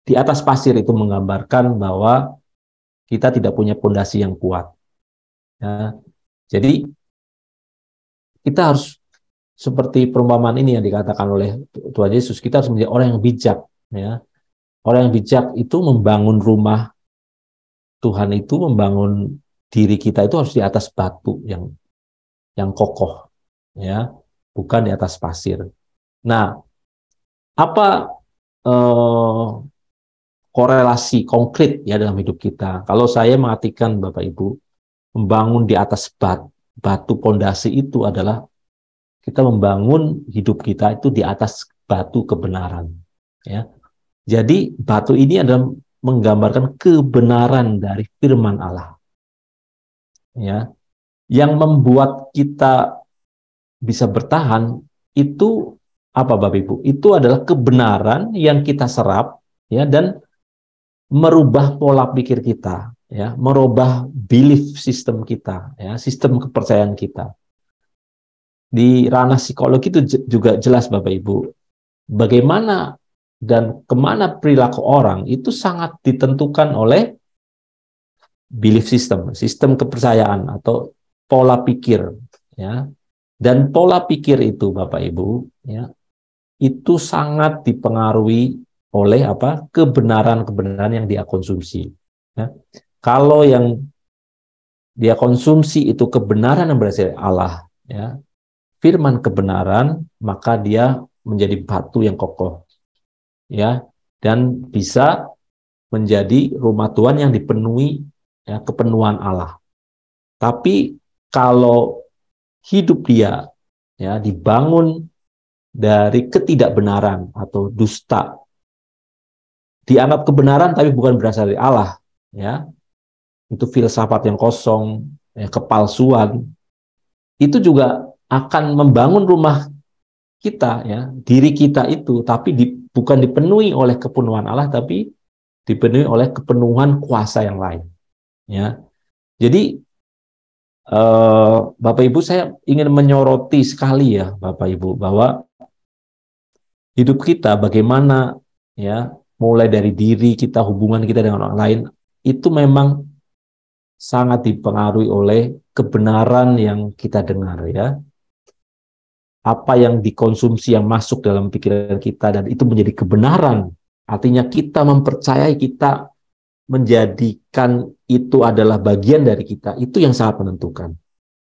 di atas pasir itu menggambarkan bahwa kita tidak punya pondasi yang kuat. Ya. Jadi kita harus seperti perumpamaan ini yang dikatakan oleh Tuhan Yesus, kita harus menjadi orang yang bijak. Ya. Orang yang bijak itu membangun rumah Tuhan itu, membangun diri kita itu harus di atas batu yang kokoh, ya, bukan di atas pasir. Nah, apa korelasi konkret ya dalam hidup kita? Kalau saya mengartikan Bapak Ibu, membangun di atas batu pondasi itu adalah kita membangun hidup kita itu di atas batu kebenaran. Ya, jadi batu ini adalah menggambarkan kebenaran dari firman Allah. Ya, yang membuat kita bisa bertahan itu apa Bapak Ibu? Itu adalah kebenaran yang kita serap ya dan merubah pola pikir kita ya, merubah belief system kita ya, sistem kepercayaan kita. Di ranah psikologi itu juga jelas Bapak Ibu, bagaimana dan kemana perilaku orang itu sangat ditentukan oleh belief system, sistem kepercayaan atau pola pikir ya. Dan pola pikir itu Bapak Ibu ya, itu sangat dipengaruhi oleh apa? Kebenaran-kebenaran yang dia konsumsi. Ya. Kalau yang dia konsumsi itu kebenaran yang berasal dari Allah, ya, firman kebenaran, maka dia menjadi batu yang kokoh, ya, dan bisa menjadi rumah Tuhan yang dipenuhi ya, kepenuhan Allah. Tapi kalau hidup dia ya dibangun dari ketidakbenaran atau dusta, dianggap kebenaran tapi bukan berasal dari Allah, ya, itu filsafat yang kosong, ya, kepalsuan, itu juga akan membangun rumah kita, ya, diri kita itu, tapi bukan dipenuhi oleh kepenuhan Allah, tapi dipenuhi oleh kepenuhan kuasa yang lain, ya. Jadi Bapak Ibu, saya ingin menyoroti sekali ya Bapak Ibu bahwa hidup kita bagaimana ya, mulai dari diri kita, hubungan kita dengan orang lain itu memang sangat dipengaruhi oleh kebenaran yang kita dengar ya. Apa yang dikonsumsi yang masuk dalam pikiran kita dan itu menjadi kebenaran. Artinya kita mempercayai, kita menjadikan itu adalah bagian dari kita, itu yang sangat menentukan.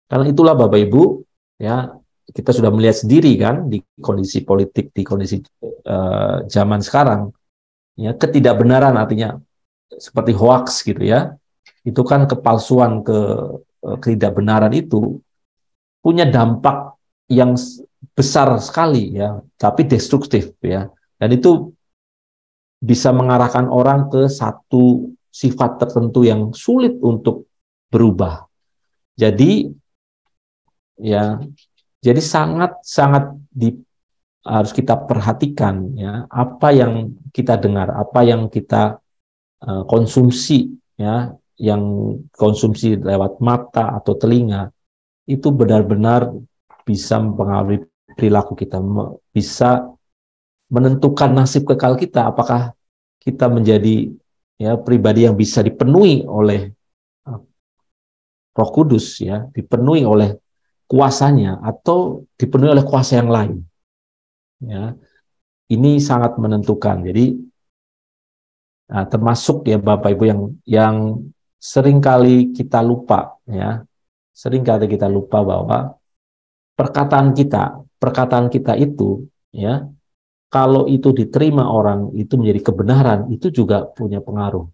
Karena itulah Bapak Ibu, ya, kita sudah melihat sendiri kan di kondisi politik, di kondisi zaman sekarang, ya, ketidakbenaran artinya seperti hoax gitu ya, itu kan kepalsuan, ketidakbenaran itu punya dampak yang besar sekali ya, tapi destruktif ya, dan itu bisa mengarahkan orang ke satu sifat tertentu yang sulit untuk berubah. Jadi ya, jadi sangat harus kita perhatikan ya, apa yang kita dengar, apa yang kita konsumsi ya, yang konsumsi lewat mata atau telinga itu benar-benar bisa mempengaruhi perilaku kita, bisa menentukan nasib kekal kita, apakah kita menjadi ya pribadi yang bisa dipenuhi oleh Roh Kudus ya, dipenuhi oleh kuasanya atau dipenuhi oleh kuasa yang lain. Ya, ini sangat menentukan. Jadi termasuk ya Bapak Ibu yang seringkali kita lupa, ya, seringkali kita lupa bahwa perkataan kita itu, ya, kalau itu diterima orang itu menjadi kebenaran, itu juga punya pengaruh.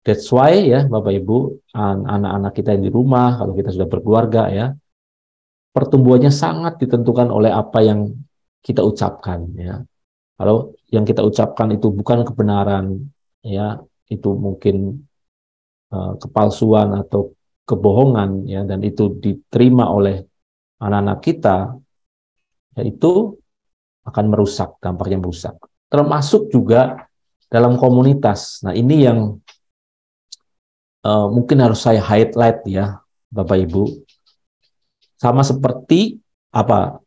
That's why ya Bapak Ibu, anak-anak kita yang di rumah, kalau kita sudah berkeluarga ya, pertumbuhannya sangat ditentukan oleh apa yang kita ucapkan ya. Kalau yang kita ucapkan itu bukan kebenaran ya, itu mungkin kepalsuan atau kebohongan ya, dan itu diterima oleh anak-anak kita, ya itu akan merusak, dampaknya merusak. Termasuk juga dalam komunitas. Nah, ini yang mungkin harus saya highlight ya, Bapak Ibu. Sama seperti apa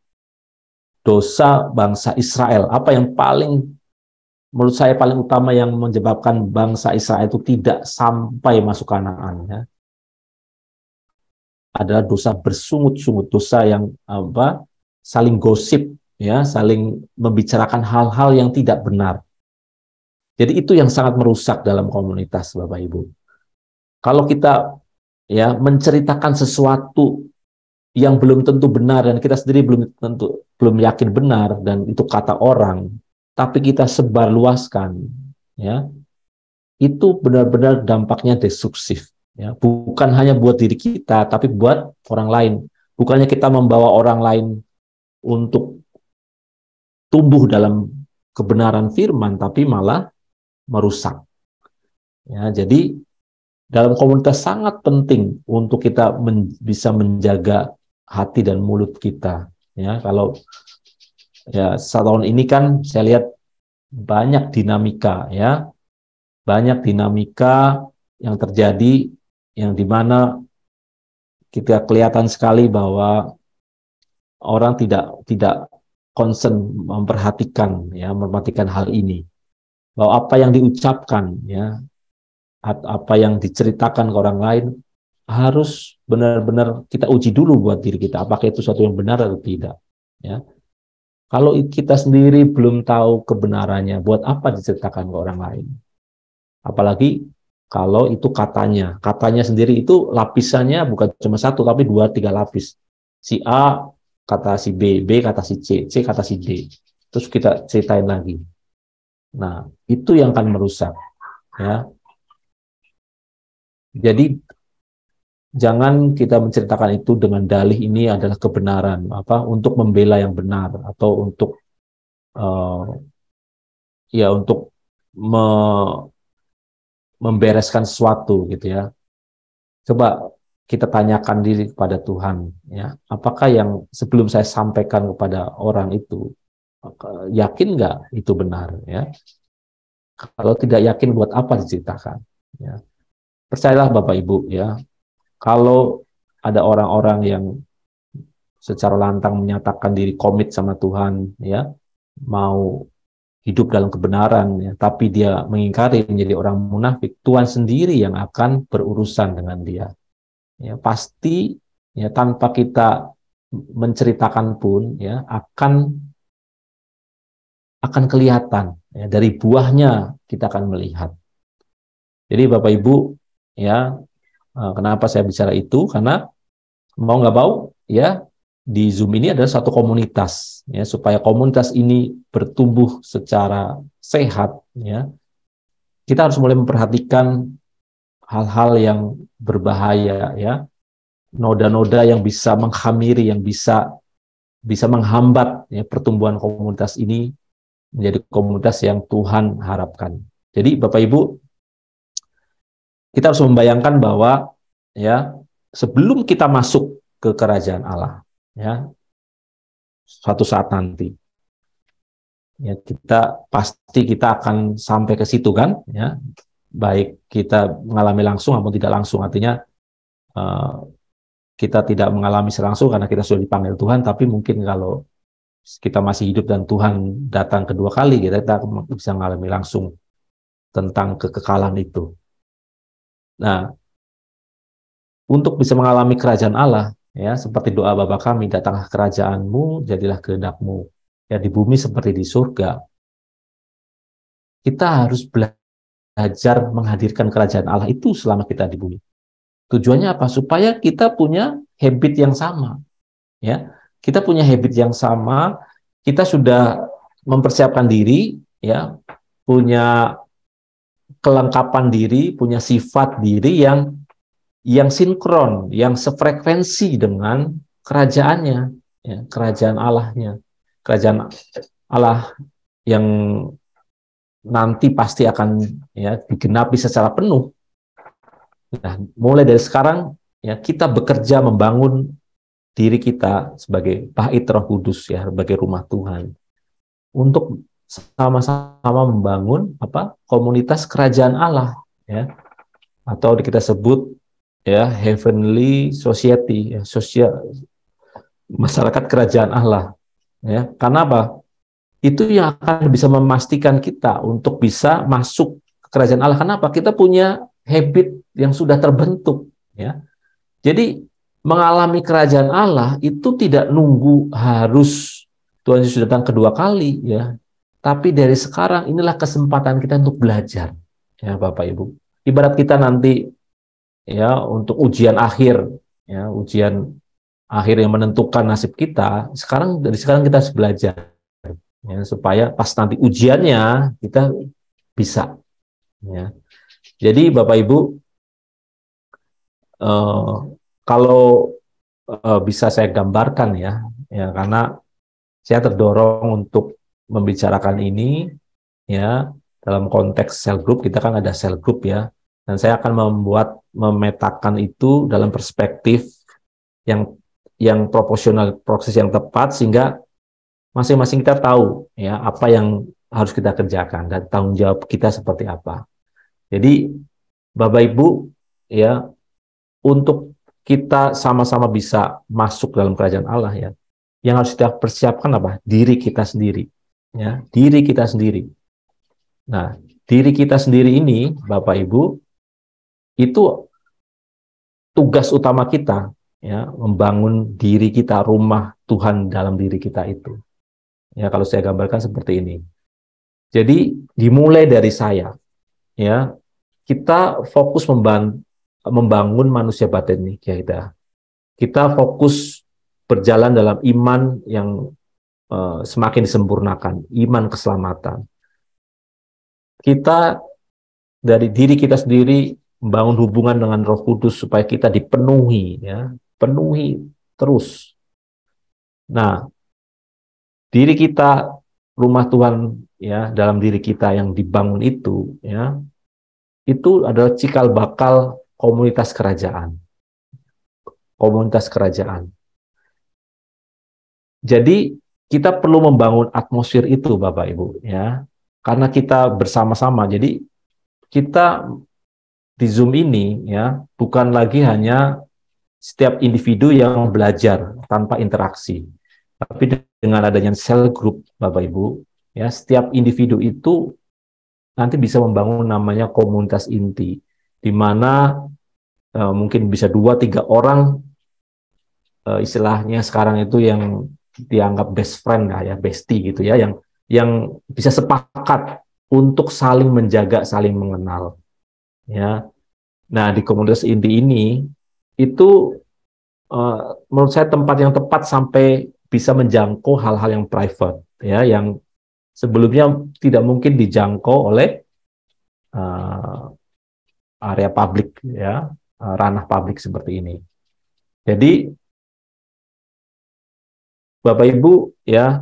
dosa bangsa Israel. Apa yang menurut saya paling utama yang menyebabkan bangsa Israel itu tidak sampai masuk Kanaan ya, adalah dosa bersungut-sungut, dosa yang saling gosip ya, saling membicarakan hal-hal yang tidak benar. Jadi itu yang sangat merusak dalam komunitas, Bapak Ibu. Kalau kita ya menceritakan sesuatu yang belum tentu benar dan kita sendiri belum yakin benar dan itu kata orang, tapi kita sebarluaskan, ya, itu benar-benar dampaknya destruktif. Ya, bukan hanya buat diri kita, tapi buat orang lain. Bukannya kita membawa orang lain untuk tumbuh dalam kebenaran firman, tapi malah merusak. Ya, jadi dalam komunitas sangat penting untuk kita bisa menjaga hati dan mulut kita. Ya, kalau ya setahun ini kan saya lihat banyak dinamika, ya, banyak dinamika yang terjadi, yang dimana kita kelihatan sekali bahwa orang tidak concern memperhatikan hal ini, bahwa apa yang diucapkan ya, apa yang diceritakan ke orang lain harus benar-benar kita uji dulu buat diri kita, apakah itu sesuatu yang benar atau tidak. Ya, kalau kita sendiri belum tahu kebenarannya, buat apa diceritakan ke orang lain? Apalagi kalau itu katanya sendiri itu lapisannya bukan cuma satu, tapi 2-3 lapis. Si A kata si B, B kata si C, C kata si D. Terus kita ceritain lagi. Nah, itu yang akan merusak. Ya. Jadi jangan kita menceritakan itu dengan dalih ini adalah kebenaran, untuk membela yang benar atau untuk untuk membereskan sesuatu gitu ya. Coba kita tanyakan diri kepada Tuhan ya, apakah yang sebelum saya sampaikan kepada orang itu yakin nggak itu benar ya? Kalau tidak yakin, buat apa diceritakan ya? Percayalah Bapak Ibu ya, kalau ada orang-orang yang secara lantang menyatakan diri komit sama Tuhan ya, mau hidup dalam kebenaran ya, tapi dia mengingkari menjadi orang munafik, Tuhan sendiri yang akan berurusan dengan dia. Ya, pasti ya, tanpa kita menceritakan pun ya akan kelihatan ya, dari buahnya kita akan melihat. Jadi Bapak Ibu ya, kenapa saya bicara itu? Karena mau nggak mau ya, di Zoom ini adalah satu komunitas ya, supaya komunitas ini bertumbuh secara sehat ya, kita harus mulai memperhatikan hal-hal yang berbahaya ya, noda-noda yang bisa menghamiri, yang bisa menghambat ya, pertumbuhan komunitas ini menjadi komunitas yang Tuhan harapkan. Jadi Bapak Ibu, kita harus membayangkan bahwa ya, sebelum kita masuk ke kerajaan Allah ya, suatu saat nanti ya, kita akan sampai ke situ kan ya, baik kita mengalami langsung maupun tidak langsung. Artinya kita tidak mengalami langsung karena kita sudah dipanggil Tuhan, tapi mungkin kalau kita masih hidup dan Tuhan datang kedua kali, kita bisa mengalami langsung tentang kekekalan itu. Nah, untuk bisa mengalami kerajaan Allah, Ya, seperti doa Bapa kami, datanglah kerajaan-Mu, jadilah kehendak-Mu. Ya, di bumi seperti di surga. Kita harus belajar menghadirkan kerajaan Allah itu selama kita di bumi. Tujuannya apa? Supaya kita punya habit yang sama. Ya, kita punya habit yang sama. Kita sudah mempersiapkan diri, ya, punya kelengkapan diri, punya sifat diri yang sinkron, yang sefrekuensi dengan kerajaannya, ya, kerajaan Allahnya, kerajaan Allah yang nanti pasti akan, ya, digenapi secara penuh. Nah, mulai dari sekarang, ya, kita bekerja membangun diri kita sebagai bait Roh Kudus, ya, sebagai rumah Tuhan, untuk sama-sama membangun komunitas kerajaan Allah, ya, atau kita sebut, ya, heavenly society, ya, masyarakat kerajaan Allah, ya. Karena apa? Itu yang akan bisa memastikan kita untuk bisa masuk ke kerajaan Allah. Kenapa? Kita punya habit yang sudah terbentuk, ya. Jadi mengalami kerajaan Allah itu tidak nunggu harus Tuhan Yesus datang kedua kali, ya. Tapi dari sekarang inilah kesempatan kita untuk belajar, ya Bapak Ibu. Ibarat kita nanti, ya, untuk ujian akhir, ya, ujian akhir yang menentukan nasib kita. Dari sekarang kita harus belajar, ya, supaya pas nanti ujiannya kita bisa, ya. Jadi Bapak Ibu, kalau bisa saya gambarkan, ya, karena saya terdorong untuk membicarakan ini, ya, dalam konteks sel group. Kita kan ada sel group, ya, dan saya akan memetakan itu dalam perspektif yang proporsional, proses yang tepat, sehingga masing-masing kita tahu, ya, apa yang harus kita kerjakan dan tanggung jawab kita seperti apa. Jadi Bapak Ibu, ya, untuk kita sama-sama bisa masuk dalam kerajaan Allah, ya, yang harus kita persiapkan apa? Diri kita sendiri, ya, diri kita sendiri. Nah, diri kita sendiri ini, Bapak Ibu, itu tugas utama kita, ya, membangun diri kita, rumah Tuhan dalam diri kita itu. Ya, kalau saya gambarkan seperti ini. Jadi dimulai dari saya, ya, kita fokus membangun manusia batin kita. Kita fokus berjalan dalam iman yang semakin disempurnakan, iman keselamatan. Kita dari diri kita sendiri membangun hubungan dengan Roh Kudus supaya kita dipenuhi, ya, penuhi terus. Nah, diri kita, rumah Tuhan, ya, dalam diri kita yang dibangun itu, ya, itu adalah cikal bakal komunitas kerajaan. Komunitas kerajaan. Jadi kita perlu membangun atmosfer itu, Bapak Ibu, ya, karena kita bersama-sama. Jadi kita di Zoom ini, ya, bukan lagi hanya setiap individu yang belajar tanpa interaksi, tapi dengan adanya sel group, Bapak Ibu, ya, setiap individu itu nanti bisa membangun namanya komunitas inti, di mana mungkin bisa 2-3 orang, istilahnya sekarang itu yang dianggap best friend, ya, bestie gitu, ya, yang bisa sepakat untuk saling menjaga, saling mengenal, ya. Nah, di komunitas inti ini itu menurut saya tempat yang tepat sampai bisa menjangkau hal-hal yang private, ya, yang sebelumnya tidak mungkin dijangkau oleh area publik, ya, ranah publik seperti ini. Jadi Bapak Ibu, ya,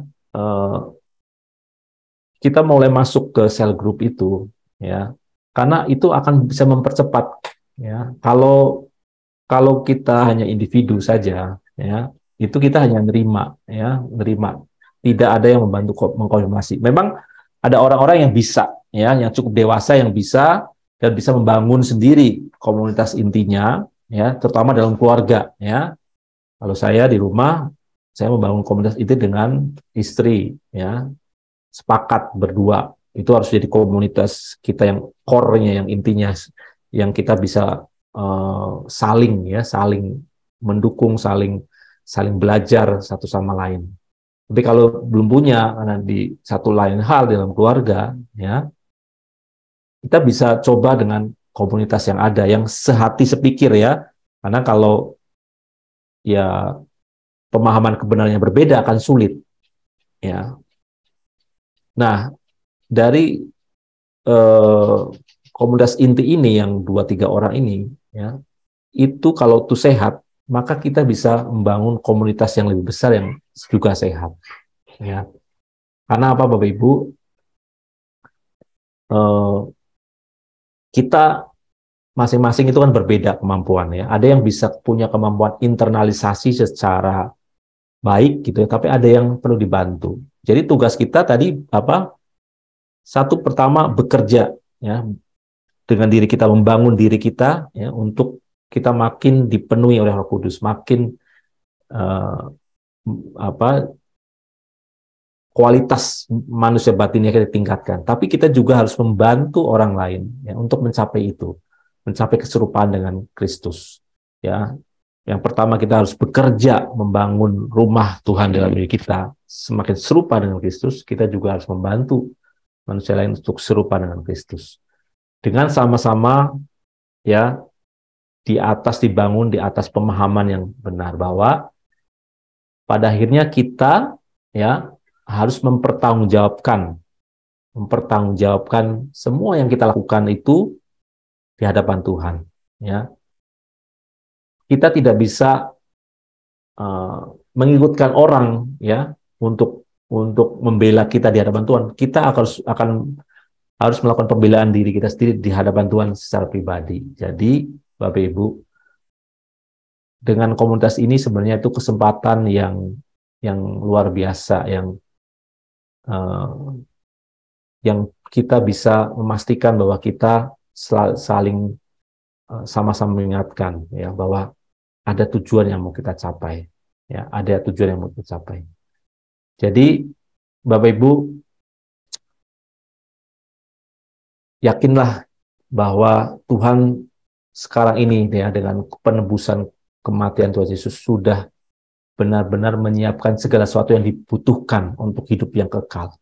kita mulai masuk ke sel group itu, ya, karena itu akan bisa mempercepat, ya. Kalau kita hanya individu saja, ya, itu kita hanya nerima, ya, nerima. Tidak ada yang membantu mengkonfirmasi. Memang ada orang-orang yang bisa, ya, yang cukup dewasa yang bisa dan bisa membangun sendiri komunitas intinya, ya, terutama dalam keluarga, ya. Kalau saya di rumah, saya membangun komunitas itu dengan istri, ya, sepakat berdua. Itu harus jadi komunitas kita yang core-nya, yang intinya, yang kita bisa saling mendukung, saling belajar satu sama lain. Tapi kalau belum punya, karena di satu lain hal dalam keluarga, ya kita bisa coba dengan komunitas yang ada, yang sehati sepikir ya. Karena kalau ya pemahaman kebenarannya berbeda akan sulit, ya. Nah, dari komunitas inti ini yang 2-3 orang ini, ya, itu kalau itu sehat, maka kita bisa membangun komunitas yang lebih besar yang juga sehat, ya. Karena apa, Bapak Ibu? Kita masing-masing itu kan berbeda kemampuan, ya. Ada yang bisa punya kemampuan internalisasi secara baik gitu, tapi ada yang perlu dibantu. Jadi tugas kita tadi apa? Satu, pertama bekerja, ya, dengan diri kita, membangun diri kita, ya, untuk kita makin dipenuhi oleh Roh Kudus, makin kualitas manusia batinnya kita tingkatkan. Tapi kita juga harus membantu orang lain, ya, untuk mencapai itu, mencapai keserupaan dengan Kristus. Ya, yang pertama kita harus bekerja membangun rumah Tuhan dalam diri kita, semakin serupa dengan Kristus. Kita juga harus membantu manusia lain untuk serupa dengan Kristus. Dengan sama-sama, ya, dibangun di atas pemahaman yang benar bahwa pada akhirnya kita, ya, harus mempertanggungjawabkan semua yang kita lakukan itu di hadapan Tuhan, ya. Kita tidak bisa mengikutkan orang, ya, untuk membela kita di hadapan Tuhan. Kita harus melakukan pembelaan diri kita sendiri di hadapan Tuhan secara pribadi. Jadi, Bapak Ibu, dengan komunitas ini sebenarnya itu kesempatan yang luar biasa, yang kita bisa memastikan bahwa kita saling sama-sama mengingatkan, ya, bahwa ada tujuan yang mau kita capai, ya, ada tujuan yang mau kita capai. Jadi, Bapak Ibu, yakinlah bahwa Tuhan sekarang ini, ya, dengan penebusan kematian Tuhan Yesus sudah benar-benar menyiapkan segala sesuatu yang dibutuhkan untuk hidup yang kekal.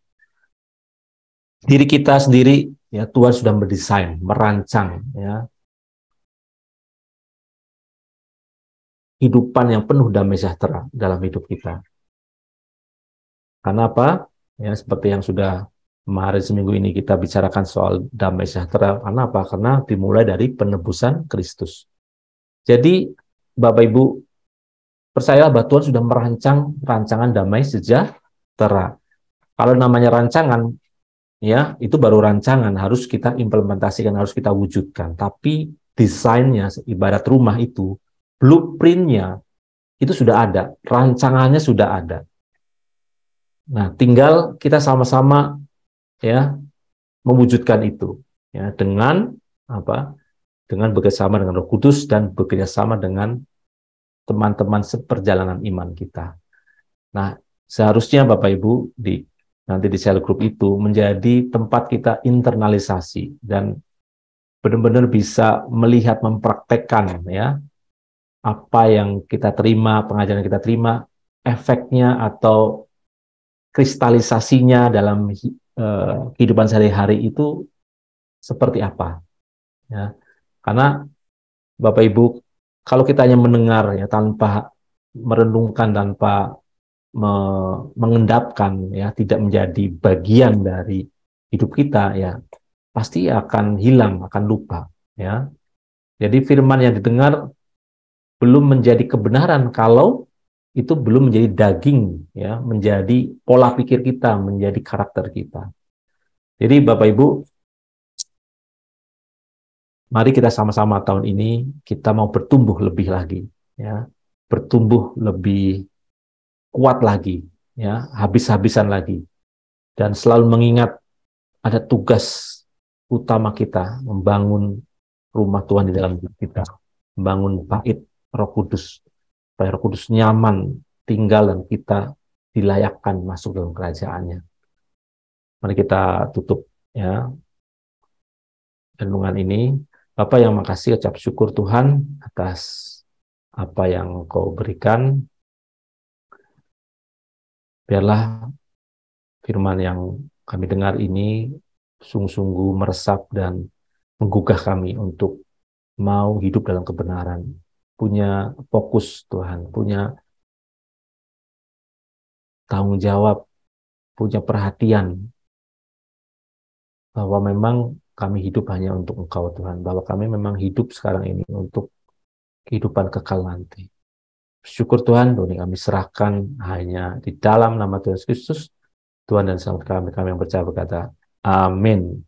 Diri kita sendiri, ya, Tuhan sudah mendesain, merancang, ya, kehidupan yang penuh damai sejahtera dalam hidup kita. Karena apa? Ya, seperti yang sudah kemarin seminggu ini kita bicarakan soal damai sejahtera. Karena apa? Karena dimulai dari penebusan Kristus. Jadi, Bapak Ibu, percayalah bahwa Tuhan sudah merancang rancangan damai sejahtera. Kalau namanya rancangan, ya, itu baru rancangan, harus kita implementasikan, harus kita wujudkan. Tapi desainnya, ibarat rumah itu, blueprint-nya itu sudah ada, rancangannya sudah ada. Nah, tinggal kita sama-sama, ya, mewujudkan itu, ya, dengan apa? Dengan bekerjasama dengan Roh Kudus dan bekerjasama dengan teman-teman seperjalanan iman kita. Nah, seharusnya Bapak Ibu nanti di cell group itu menjadi tempat kita internalisasi dan benar-benar bisa melihat, mempraktekkan, ya, apa yang kita terima, pengajaran yang kita terima, efeknya atau kristalisasinya dalam kehidupan sehari-hari itu seperti apa, ya. Karena Bapak Ibu, kalau kita hanya mendengar, ya, tanpa merenungkan, tanpa mengendapkan, ya, tidak menjadi bagian dari hidup kita, ya, pasti akan hilang, akan lupa, ya. Jadi firman yang didengar belum menjadi kebenaran kalau itu belum menjadi daging, ya, menjadi pola pikir kita, menjadi karakter kita. Jadi Bapak Ibu, mari kita sama-sama tahun ini kita mau bertumbuh lebih lagi, ya, bertumbuh lebih kuat lagi, ya, habis-habisan lagi, dan selalu mengingat ada tugas utama kita membangun rumah Tuhan di dalam hidup kita, membangun bait Roh Kudus, supaya Roh Kudus nyaman tinggal dan kita dilayakkan masuk dalam kerajaannya. Mari kita tutup, ya, renungan ini. Bapak yang makasih, ucap syukur Tuhan atas apa yang Engkau berikan. Biarlah firman yang kami dengar ini sungguh-sungguh meresap dan menggugah kami untuk mau hidup dalam kebenaran, punya fokus Tuhan, punya tanggung jawab, punya perhatian, bahwa memang kami hidup hanya untuk Engkau Tuhan, bahwa kami memang hidup sekarang ini untuk kehidupan kekal nanti. Syukur Tuhan, Doni kami serahkan hanya di dalam nama Tuhan Yesus Kristus, Tuhan dan Selamat kami yang percaya berkata, amin.